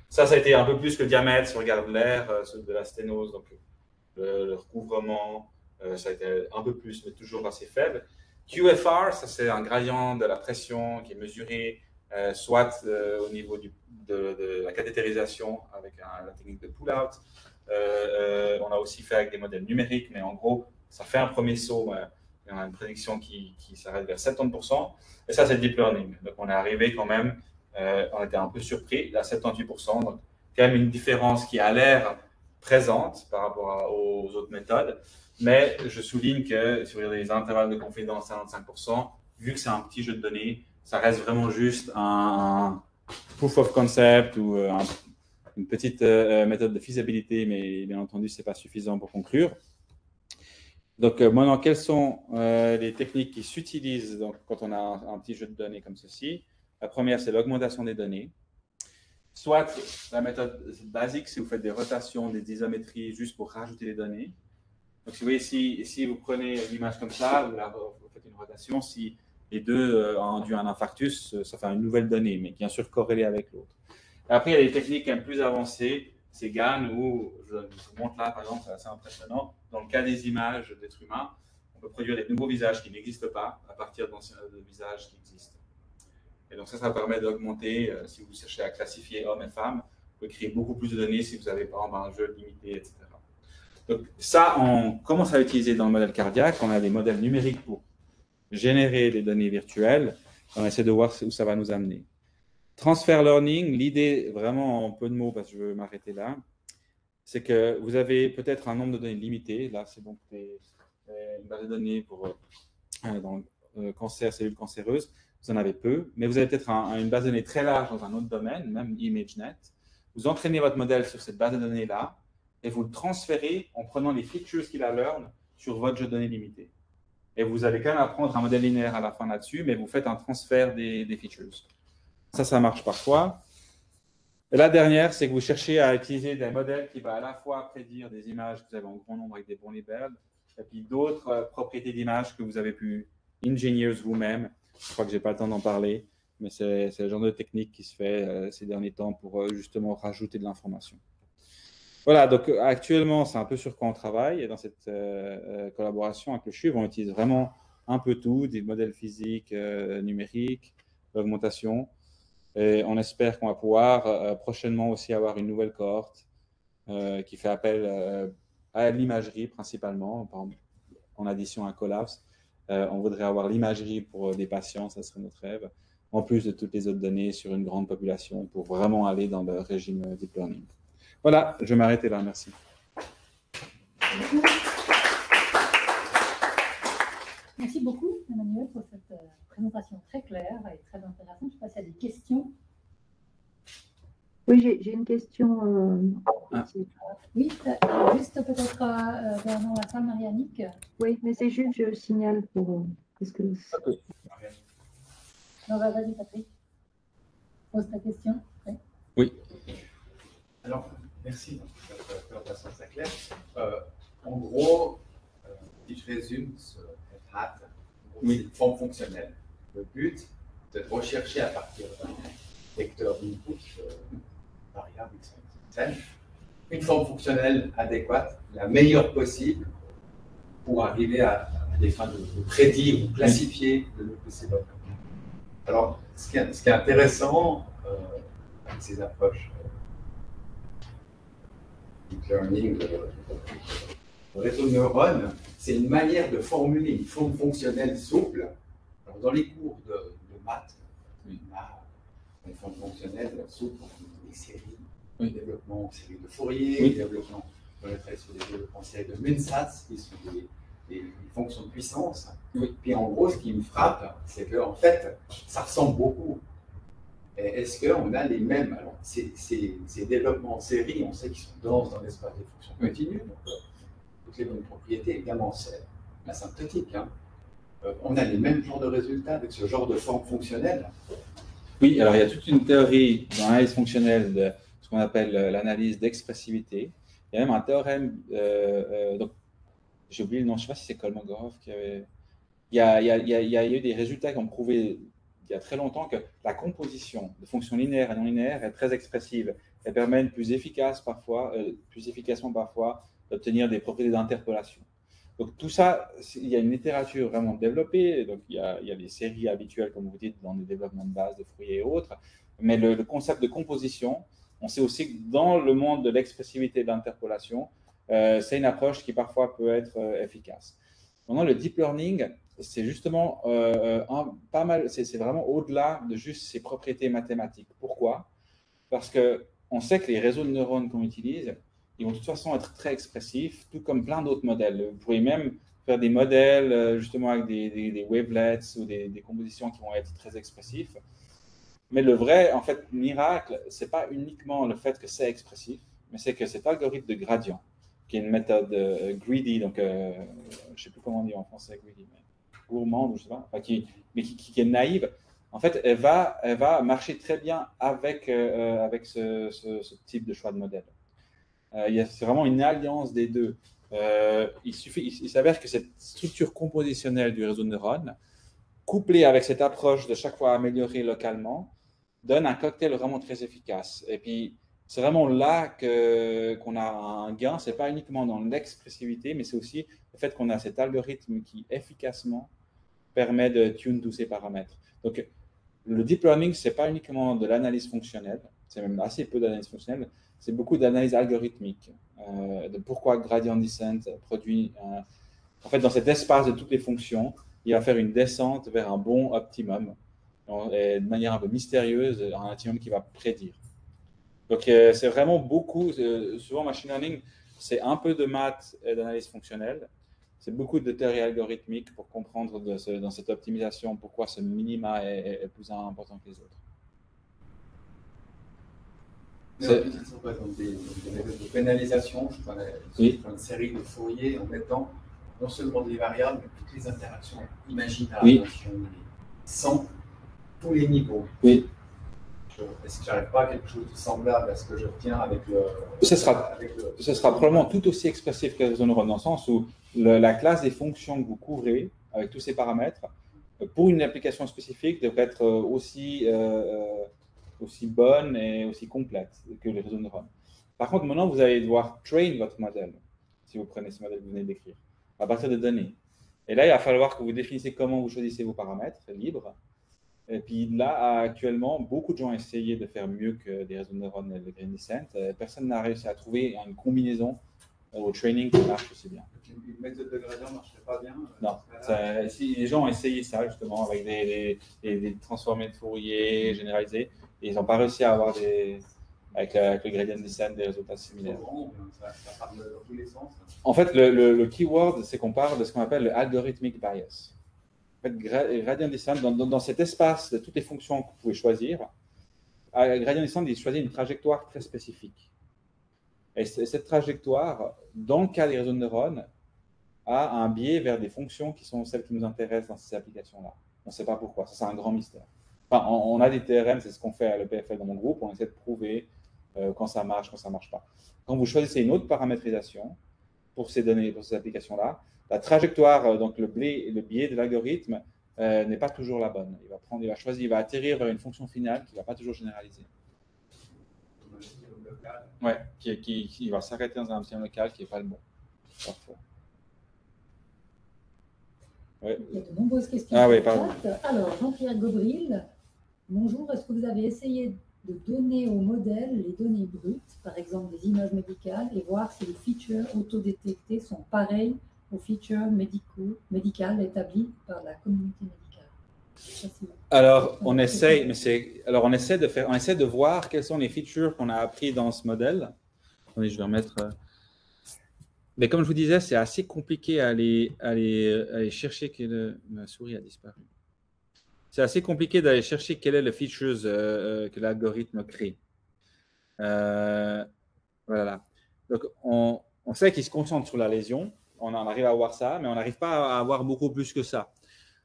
Ça a été un peu plus que le diamètre si on regarde l'air de la sténose, donc le recouvrement, ça a été un peu plus, mais toujours assez faible. QFR, ça c'est un gradient de la pression qui est mesuré soit au niveau de la cathétérisation avec la technique de pull-out. On a aussi fait avec des modèles numériques, mais en gros, ça fait un premier saut. On a une prédiction qui s'arrête vers 70%. Et ça, c'est le deep learning. Donc, on est arrivé quand même, on était un peu surpris, à 78%. Donc, quand même une différence qui a l'air présente par rapport aux autres méthodes. Mais je souligne que si vous regardez les intervalles de confidence à 95%, vu que c'est un petit jeu de données, ça reste vraiment juste un proof of concept ou une petite méthode de faisabilité, mais bien entendu, ce n'est pas suffisant pour conclure. Donc, maintenant, quelles sont les techniques qui s'utilisent quand on a un petit jeu de données comme ceci? La première, c'est l'augmentation des données. Soit la méthode basique, si vous faites des rotations, des isométries, juste pour rajouter les données. Donc, si vous voyez, si vous prenez une image comme ça, vous faites une rotation, si les deux ont induit un infarctus, ça fait une nouvelle donnée, mais bien sûr corrélée avec l'autre. Après, il y a des techniques un peu plus avancées, c'est GAN, où je vous montre là, par exemple, c'est assez impressionnant. Dans le cas des images d'êtres humains, on peut produire des nouveaux visages qui n'existent pas à partir de visages qui existent. Et donc ça permet d'augmenter, si vous cherchez à classifier hommes et femmes, vous pouvez créer beaucoup plus de données si vous avez par exemple un jeu limité, etc. Donc ça, on commence à l'utiliser dans le modèle cardiaque. On a des modèles numériques pour générer des données virtuelles. On essaie de voir où ça va nous amener. Transfer learning, l'idée vraiment en peu de mots, parce que je veux m'arrêter là, c'est que vous avez peut-être un nombre de données limité. Là, c'est donc des une base de données pour dans le cancer, cellules cancéreuses, vous en avez peu, mais vous avez peut-être une base de données très large dans un autre domaine, même ImageNet. Vous entraînez votre modèle sur cette base de données-là et vous le transférez en prenant les features qu'il a learn sur votre jeu de données limité. Et vous allez quand même apprendre un modèle linéaire à la fin là-dessus, mais vous faites un transfert des features. Ça marche parfois. Et la dernière, c'est que vous cherchez à utiliser des modèles qui vont à la fois prédire des images que vous avez en grand nombre avec des bons libelles, et puis d'autres propriétés d'images que vous avez pu ingénier vous-même. Je crois que je n'ai pas le temps d'en parler, mais c'est le genre de technique qui se fait ces derniers temps pour justement rajouter de l'information. Voilà, donc actuellement, c'est un peu sur quoi on travaille. Et dans cette collaboration avec le CHUV, on utilise vraiment un peu tout, des modèles physiques, numériques, l'augmentation. Et on espère qu'on va pouvoir prochainement aussi avoir une nouvelle cohorte qui fait appel à l'imagerie principalement, par exemple, en addition à Collapse. On voudrait avoir l'imagerie pour des patients, ça serait notre rêve, en plus de toutes les autres données sur une grande population pour vraiment aller dans le régime deep learning. Voilà, je vais m'arrêter là, merci. Merci beaucoup, Emmanuel, pour cette présentation très claire et très intéressante. Je ne sais pas s'il y a des questions. Oui, j'ai une question. Oui, juste peut-être dans la salle, Marie-Annick. Oui, mais c'est juste, je signale pour. Parce que... Non, vas-y, Patrick. Pose ta question. Oui. Alors, merci pour cette présentation très claire. En gros, si je résume ce FHAT, c'est une forme fonctionnelle. Le but, c'est de rechercher à partir d'un vecteur d'input, variable, etc., une forme fonctionnelle adéquate, la meilleure possible, pour arriver à des fins de prédire ou classifier le mieux possible. Alors, ce qui est intéressant avec ces approches deep learning, le réseau de neurones, c'est une manière de formuler une forme fonctionnelle souple. Alors, dans les cours de maths, on a une forme fonctionnelle souple, des séries, des développements en série de Fourier, des développements, on travaille sur des développements en série de Munsatz, qui sont des fonctions de puissance. Puis en gros, ce qui me frappe, c'est qu'en fait, ça ressemble beaucoup. Est-ce qu'on a les mêmes? Alors, ces développements en série, on sait qu'ils sont denses dans l'espace des fonctions continues, donc toutes les bonnes propriétés, évidemment, c'est asymptotique. Hein. On a les mêmes genres de résultats avec ce genre de forme fonctionnelle? Oui, alors il y a toute une théorie dans l'analyse fonctionnelle de ce qu'on appelle l'analyse d'expressivité. Il y a même un théorème, donc j'ai oublié le nom, je ne sais pas si c'est Kolmogorov qui avait. Il y a eu des résultats qui ont prouvé il y a très longtemps que la composition de fonctions linéaires et non linéaires est très expressive. Elle permet plus efficacement parfois d'obtenir des propriétés d'interpolation. Donc tout ça, il y a une littérature vraiment développée. Donc il y a des séries habituelles, comme vous dites, dans les développements de base de Fourier et autres. Mais le concept de composition, on sait aussi que dans le monde de l'expressivité et de l'interpolation, c'est une approche qui parfois peut être efficace. Maintenant, le deep learning, c'est justement pas mal, c'est vraiment au-delà de juste ses propriétés mathématiques. Pourquoi? Parce qu'on sait que les réseaux de neurones qu'on utilise, ils vont de toute façon être très expressifs, tout comme plein d'autres modèles. Vous pourriez même faire des modèles justement avec des wavelets ou des compositions qui vont être très expressifs. Mais le vrai, en fait, miracle, ce n'est pas uniquement le fait que c'est expressif, mais c'est que cet algorithme de gradient, qui est une méthode greedy, donc je ne sais plus comment on dit en français greedy, mais gourmande, je sais pas, enfin, qui est naïve, en fait, elle va marcher très bien avec ce type de choix de modèle. C'est vraiment une alliance des deux. Il s'avère que cette structure compositionnelle du réseau de neurones, couplée avec cette approche de chaque fois améliorer localement, donne un cocktail vraiment très efficace. Et puis, c'est vraiment là qu'on a un gain. Ce n'est pas uniquement dans l'expressivité, mais c'est aussi le fait qu'on a cet algorithme qui efficacement permet de tune tous ces paramètres. Donc, le deep learning, ce n'est pas uniquement de l'analyse fonctionnelle, c'est même assez peu d'analyse fonctionnelle, c'est beaucoup d'analyse algorithmique, de pourquoi gradient descent produit. En fait, dans cet espace de toutes les fonctions, il va faire une descente vers un bon optimum, et de manière un peu mystérieuse, un optimum qui va prédire. Donc, c'est vraiment beaucoup, souvent machine learning, c'est un peu de maths et d'analyse fonctionnelle, C'est beaucoup de théorie algorithmique pour comprendre dans cette optimisation pourquoi ce minima est plus important que les autres. Mais en plus, ils sont pas comme des méthodes de pénalisation. Je prends une série de Fourier en mettant non seulement des variables, mais toutes les interactions imaginables. Oui. Sans tous les niveaux. Oui. Est-ce que j'arrive pas à quelque chose de semblable à ce que j'obtiens avec le. Ce sera probablement tout aussi expressif que les réseaux neuronales, dans le sens où la classe des fonctions que vous couvrez avec tous ces paramètres, pour une application spécifique, devrait être aussi bonne et aussi complète que les réseaux neuronaux. Par contre, maintenant, vous allez devoir train votre modèle, si vous prenez ce modèle que vous venez d'écrire, à partir de données. Et là, il va falloir que vous définissez comment vous choisissez vos paramètres libres. Et puis là, actuellement, beaucoup de gens ont essayé de faire mieux que des réseaux de neurones et le gradient descent. Personne n'a réussi à trouver une combinaison au training qui marche aussi bien. Une méthode de gradient ne marcherait pas bien? Non. Si les gens ont essayé ça justement avec des transformés de Fourier généralisés, et ils n'ont pas réussi à avoir avec le gradient descent des résultats similaires. Ça parle dans tous les sens. En fait, le keyword, c'est qu'on parle de ce qu'on appelle le algorithmic bias. En fait, gradient descent, dans cet espace de toutes les fonctions que vous pouvez choisir, gradient descent, il choisit une trajectoire très spécifique. Et cette trajectoire, dans le cas des réseaux de neurones, a un biais vers des fonctions qui sont celles qui nous intéressent dans ces applications-là. On ne sait pas pourquoi, ça c'est un grand mystère. Enfin, on a des TRM, c'est ce qu'on fait à l'EPFL dans mon groupe, on essaie de prouver quand ça marche, quand ça ne marche pas. Quand vous choisissez une autre paramétrisation pour ces données, pour ces applications-là, la trajectoire, donc le biais de l'algorithme, n'est pas toujours la bonne. Il va atterrir vers une fonction finale qui ne va pas toujours généraliser. Oui, qui va s'arrêter dans un optimum local qui n'est pas le bon, parfois. Ouais. Il y a de nombreuses questions. Ah oui, pardon. Alors, Jean-Pierre Gobril, bonjour. Est-ce que vous avez essayé de donner au modèle les données brutes, par exemple des images médicales, et voir si les features autodétectées sont pareilles aux features médicales établies par la communauté médicale? Alors, on essaie de voir quelles sont les features qu'on a appris dans ce modèle. Attendez, je vais remettre. Mais comme je vous disais, c'est assez compliqué à aller chercher. Ma souris a disparu. C'est assez compliqué d'aller chercher quel est le features que l'algorithme crée. Voilà. Donc, on sait qu'il se concentre sur la lésion. On en arrive à voir ça, mais on n'arrive pas à avoir beaucoup plus que ça.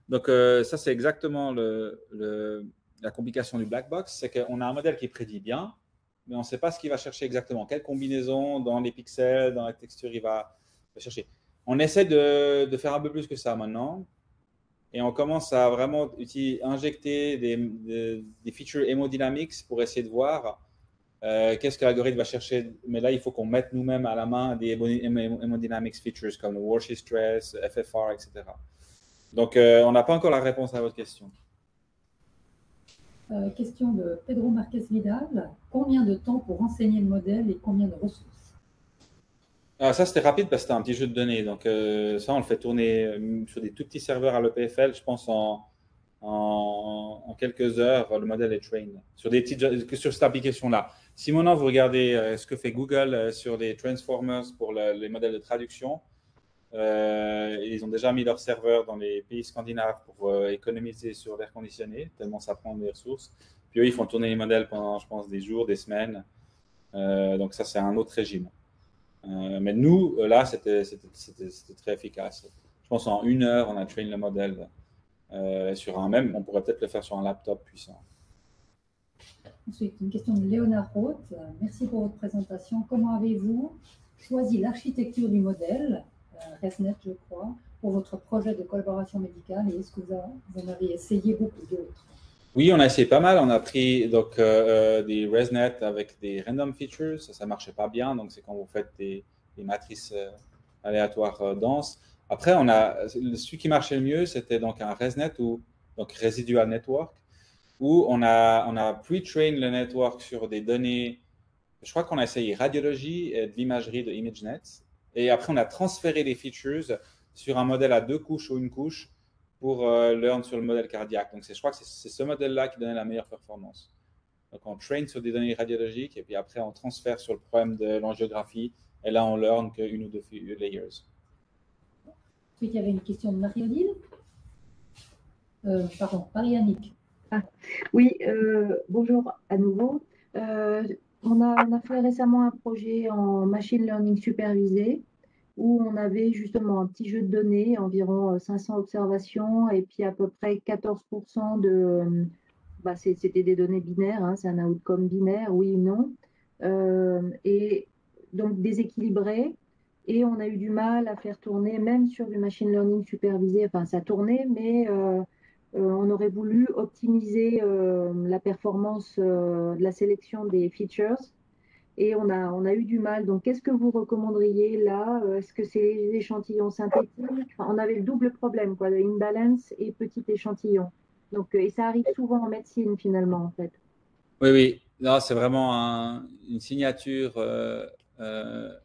Donc, ça, c'est exactement la complication du black box. C'est qu'on a un modèle qui prédit bien, mais on ne sait pas ce qu'il va chercher exactement. Quelle combinaison dans les pixels, dans la texture, il va chercher. On essaie de faire un peu plus que ça maintenant. Et on commence à vraiment injecter des features hémodynamics pour essayer de voir qu'est-ce que l'algorithme va chercher. Mais là, il faut qu'on mette nous-mêmes à la main des hémodynamics features comme le Worshey stress, FFR, etc. Donc, on n'a pas encore la réponse à votre question. Question de Pedro Marquez Vidal. Combien de temps pour enseigner le modèle et combien de ressources? Ça, c'était rapide parce que c'était un petit jeu de données. Donc, ça, on le fait tourner sur des tout petits serveurs à l'EPFL. Je pense en quelques heures, le modèle est trained sur cette application-là. Si maintenant, vous regardez ce que fait Google sur les transformers pour les modèles de traduction, ils ont déjà mis leur serveur dans les pays scandinaves pour économiser sur l'air conditionné, tellement ça prend des ressources. Puis eux, ils font tourner les modèles pendant, je pense, des jours, des semaines. Donc, ça, c'est un autre régime. Mais nous, là, c'était très efficace. Je pense en 1 heure, on a train le modèle sur on pourrait peut-être le faire sur un laptop puissant. Ensuite, une question de Léonard Roth. Merci pour votre présentation. Comment avez-vous choisi l'architecture du modèle, ResNet, je crois, pour votre projet de collaboration médicale, et est-ce que vous en avez essayé beaucoup d'autres? Oui, on a essayé pas mal. On a pris donc, des ResNet avec des random features. Ça ne marchait pas bien. Donc, c'est quand vous faites des matrices aléatoires denses. Après, celui qui marchait le mieux, c'était donc un ResNet, donc Residual Network, où on a pre-trained le network sur des données. Je crois qu'on a essayé radiologie et de l'imagerie de ImageNet. Et après, on a transféré les features sur un modèle à 2 couches ou 1 couche pour learn sur le modèle cardiaque. Donc, je crois que c'est ce modèle-là qui donnait la meilleure performance. Donc, on train sur des données radiologiques et puis après, on transfère sur le problème de l'angiographie. Et là, on learn qu'une ou 2 layers. Ensuite, il y avait une question de Marie-Odile. Pardon, Marie-Annick. Oui, bonjour à nouveau. On a fait récemment un projet en machine learning supervisé où on avait justement un petit jeu de données, environ 500 observations et puis à peu près 14% c'était des données binaires, hein, c'est un outcome binaire, oui ou non, et donc déséquilibré. Et on a eu du mal à faire tourner, même sur du machine learning supervisé, enfin ça tournait, mais on aurait voulu optimiser la performance de la sélection des features et on a eu du mal. Donc, qu'est-ce que vous recommanderiez là? Est-ce que c'est les échantillons synthétiques? Enfin, on avait le double problème, quoi, de imbalance et petit échantillon. Donc, et ça arrive souvent en médecine finalement, en fait. Oui, oui. Non, c'est vraiment une signature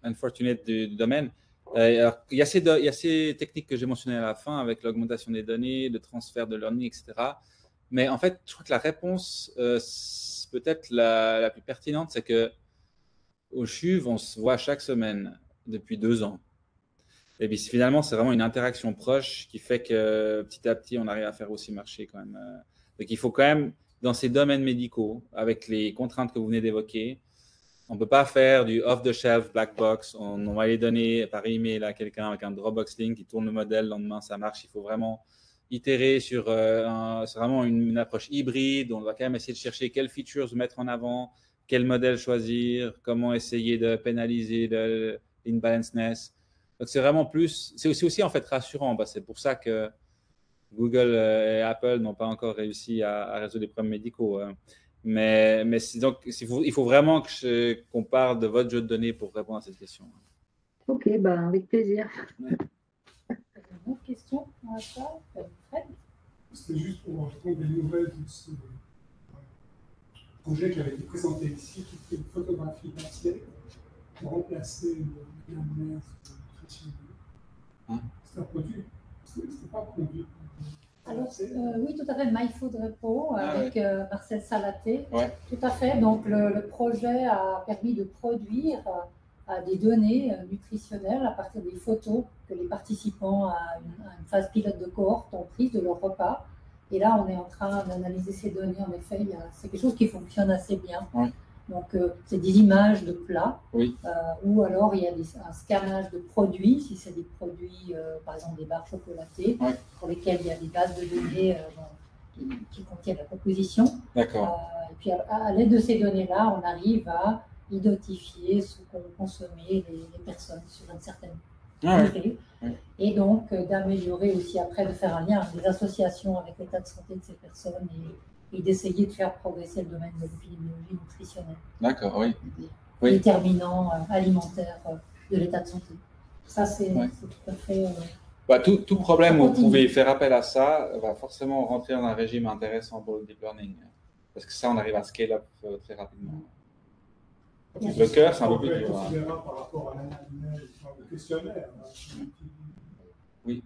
unfortunate du domaine. Alors, il y a ces techniques que j'ai mentionnées à la fin avec l'augmentation des données, le transfert de learning, etc. Mais en fait, je crois que la réponse, peut-être la plus pertinente, c'est que au CHUV, on se voit chaque semaine depuis 2 ans. Et puis finalement, c'est vraiment une interaction proche qui fait que petit à petit, on arrive à faire aussi marcher quand même. Donc il faut quand même, dans ces domaines médicaux, avec les contraintes que vous venez d'évoquer, on ne peut pas faire du off-the-shelf black box. On va les donner par email à quelqu'un avec un Dropbox link qui tourne le modèle, le lendemain ça marche. Il faut vraiment itérer sur c'est vraiment une approche hybride. On va quand même essayer de chercher quelles features mettre en avant, quel modèle choisir, comment essayer de pénaliser l'imbalanceness. Donc c'est vraiment plus, c'est aussi en fait rassurant. C'est pour ça que Google et Apple n'ont pas encore réussi à résoudre les problèmes médicaux. Mais donc, il faut vraiment qu'on parle de votre jeu de données pour répondre à cette question. Ok, ben, avec plaisir. Une autre question à ça, Fred? C'était juste pour répondre des nouvelles de ce projet qui avait été présenté ici, qui était une photographie papier pour remplacer l'annuaire nutritionnel. C'est un produit, c'était pas produit. Alors, oui, tout à fait, MyFoodRepo avec Marcel Salaté. Ouais. Tout à fait. Donc, le projet a permis de produire des données nutritionnelles à partir des photos que les participants à une phase pilote de cohorte ont prises de leur repas. Et là, on est en train d'analyser ces données. En effet, c'est quelque chose qui fonctionne assez bien. Ouais. Donc, c'est des images de plats, Oui. ou alors il y a un scannage de produits, si c'est des produits, par exemple des barres chocolatées, Ouais. pour lesquelles il y a des bases de données qui contiennent la composition. D'accord. Et puis, à l'aide de ces données-là, on arrive à identifier ce qu'ont consommé les personnes sur une certaine durée. Ouais. Et donc, d'améliorer aussi après, de faire un lien avec des associations, avec l'état de santé de ces personnes et d'essayer de faire progresser le domaine de l'épidémiologie nutritionnelle. D'accord, oui. Des déterminants alimentaires de l'état de santé. Ça, c'est tout à fait… tout problème où vous pouvez faire appel à ça va forcément rentrer dans un régime intéressant pour le deep learning. Parce que ça, on arrive à scale up très rapidement. Le cœur, c'est un peu plus dur. Par rapport à l'annuaire, le questionnaire. Oui.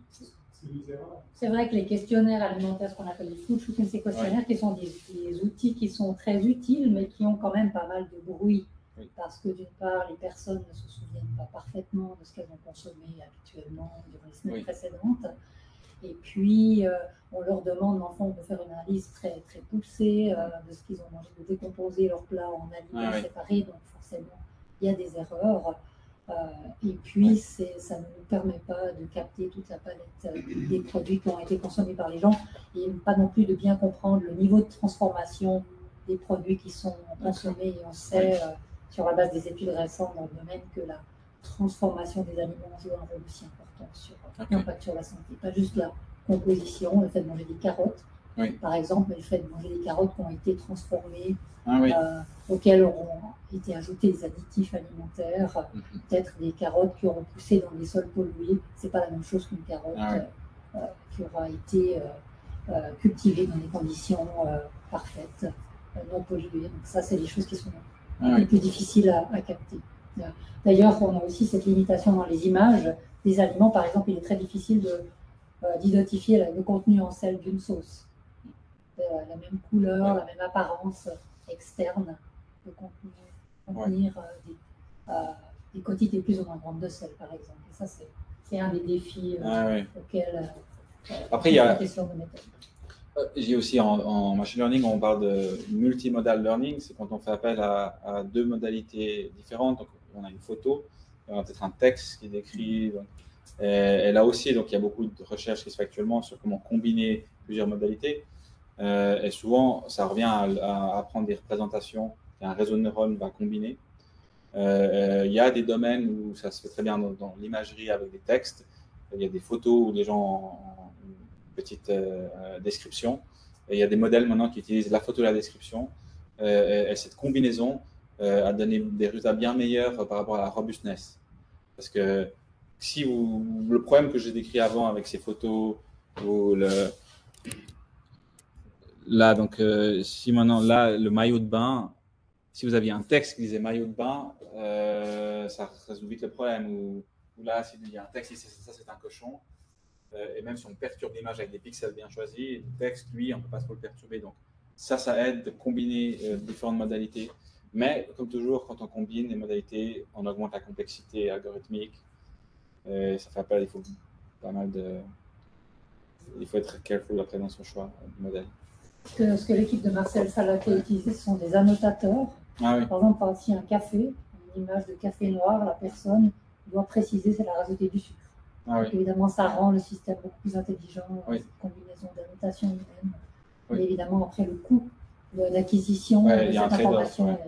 C'est vrai que les questionnaires alimentaires, ce qu'on appelle les food frequency questionnaires, qui sont des outils qui sont très utiles, mais qui ont quand même pas mal de bruit. Oui. Parce que d'une part, les personnes ne se souviennent pas parfaitement de ce qu'elles ont consommé habituellement durant les semaines précédentes. Et puis, on leur demande, l'enfant, de faire une analyse très, très poussée de ce qu'ils ont mangé, de décomposer leurs plats en aliments séparés. Donc, forcément, il y a des erreurs. Et puis, ça ne nous permet pas de capter toute la palette des produits qui ont été consommés par les gens et pas non plus de bien comprendre le niveau de transformation des produits qui sont consommés. Et on sait, sur la base des études récentes dans le domaine, que la transformation des aliments joue un rôle aussi important sur l'impact sur la santé. Pas juste la composition, le fait de manger des carottes, par exemple, mais le fait de manger des carottes qui ont été transformées, auxquelles auront été ajoutés des additifs alimentaires, peut-être des carottes qui auront poussé dans des sols pollués. C'est pas la même chose qu'une carotte qui aura été cultivée dans des conditions parfaites, non polluées. Donc ça, c'est des choses qui sont un peu plus difficiles à capter. D'ailleurs, on a aussi cette limitation dans les images des aliments. Par exemple, il est très difficile d'identifier le contenu en sel d'une sauce. La même couleur, la même apparence externe peut contenir des quantités plus ou moins grandes de sel, par exemple. Et ça, c'est un des défis Oui. auxquels Après, il y a, la question de méthode. j'ai aussi en machine learning, on parle de multimodal learning, c'est quand on fait appel à deux modalités différentes. Donc, on a une photo, on a peut-être un texte qui décrit. Donc, et là aussi, donc, il y a beaucoup de recherches qui se fait actuellement sur comment combiner plusieurs modalités. Et souvent, ça revient à apprendre des représentations qu'un réseau de neurones va combiner. Il y a des domaines où ça se fait très bien dans l'imagerie avec des textes. Il y a des photos où les gens ont une petite description. Et il y a des modèles maintenant qui utilisent la photo et la description. Et cette combinaison a donné des résultats bien meilleurs par rapport à la robustness. Parce que si le problème que j'ai décrit avant avec ces photos, ou là, donc, si maintenant, là, le maillot de bain, si vous aviez un texte qui disait maillot de bain, ça résout vite le problème. Ou là, s'il y a un texte qui dit ça, c'est un cochon. Et même si on perturbe l'image avec des pixels bien choisis, le texte, lui, on ne peut pas trop le perturber. Donc, ça aide de combiner différentes modalités. Mais, comme toujours, quand on combine les modalités, on augmente la complexité algorithmique. Ça fait appel, il faut pas mal de. Il faut être careful après dans son choix de modèle. Ce que l'équipe de Marcel Salaté a utilisé, ce sont des annotateurs. Ah oui. Par exemple, par ici un café, une image de café noir, la personne doit préciser c'est la rajouter du sucre. Ah oui. Donc, évidemment, ça rend le système beaucoup plus intelligent, Oui. cette combinaison d'annotation humaine. Oui. Mais évidemment, après, le coût d'acquisition Ouais, de il y a cette un trade-off, information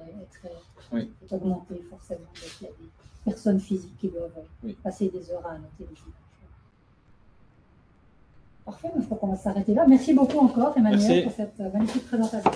ouais. est augmenté forcément. Donc, il y a des personnes physiques qui doivent Oui. passer des heures à annoter les images. Parfait, je crois qu'on va s'arrêter là. Merci beaucoup encore, Emmanuel, Merci. pour cette magnifique présentation.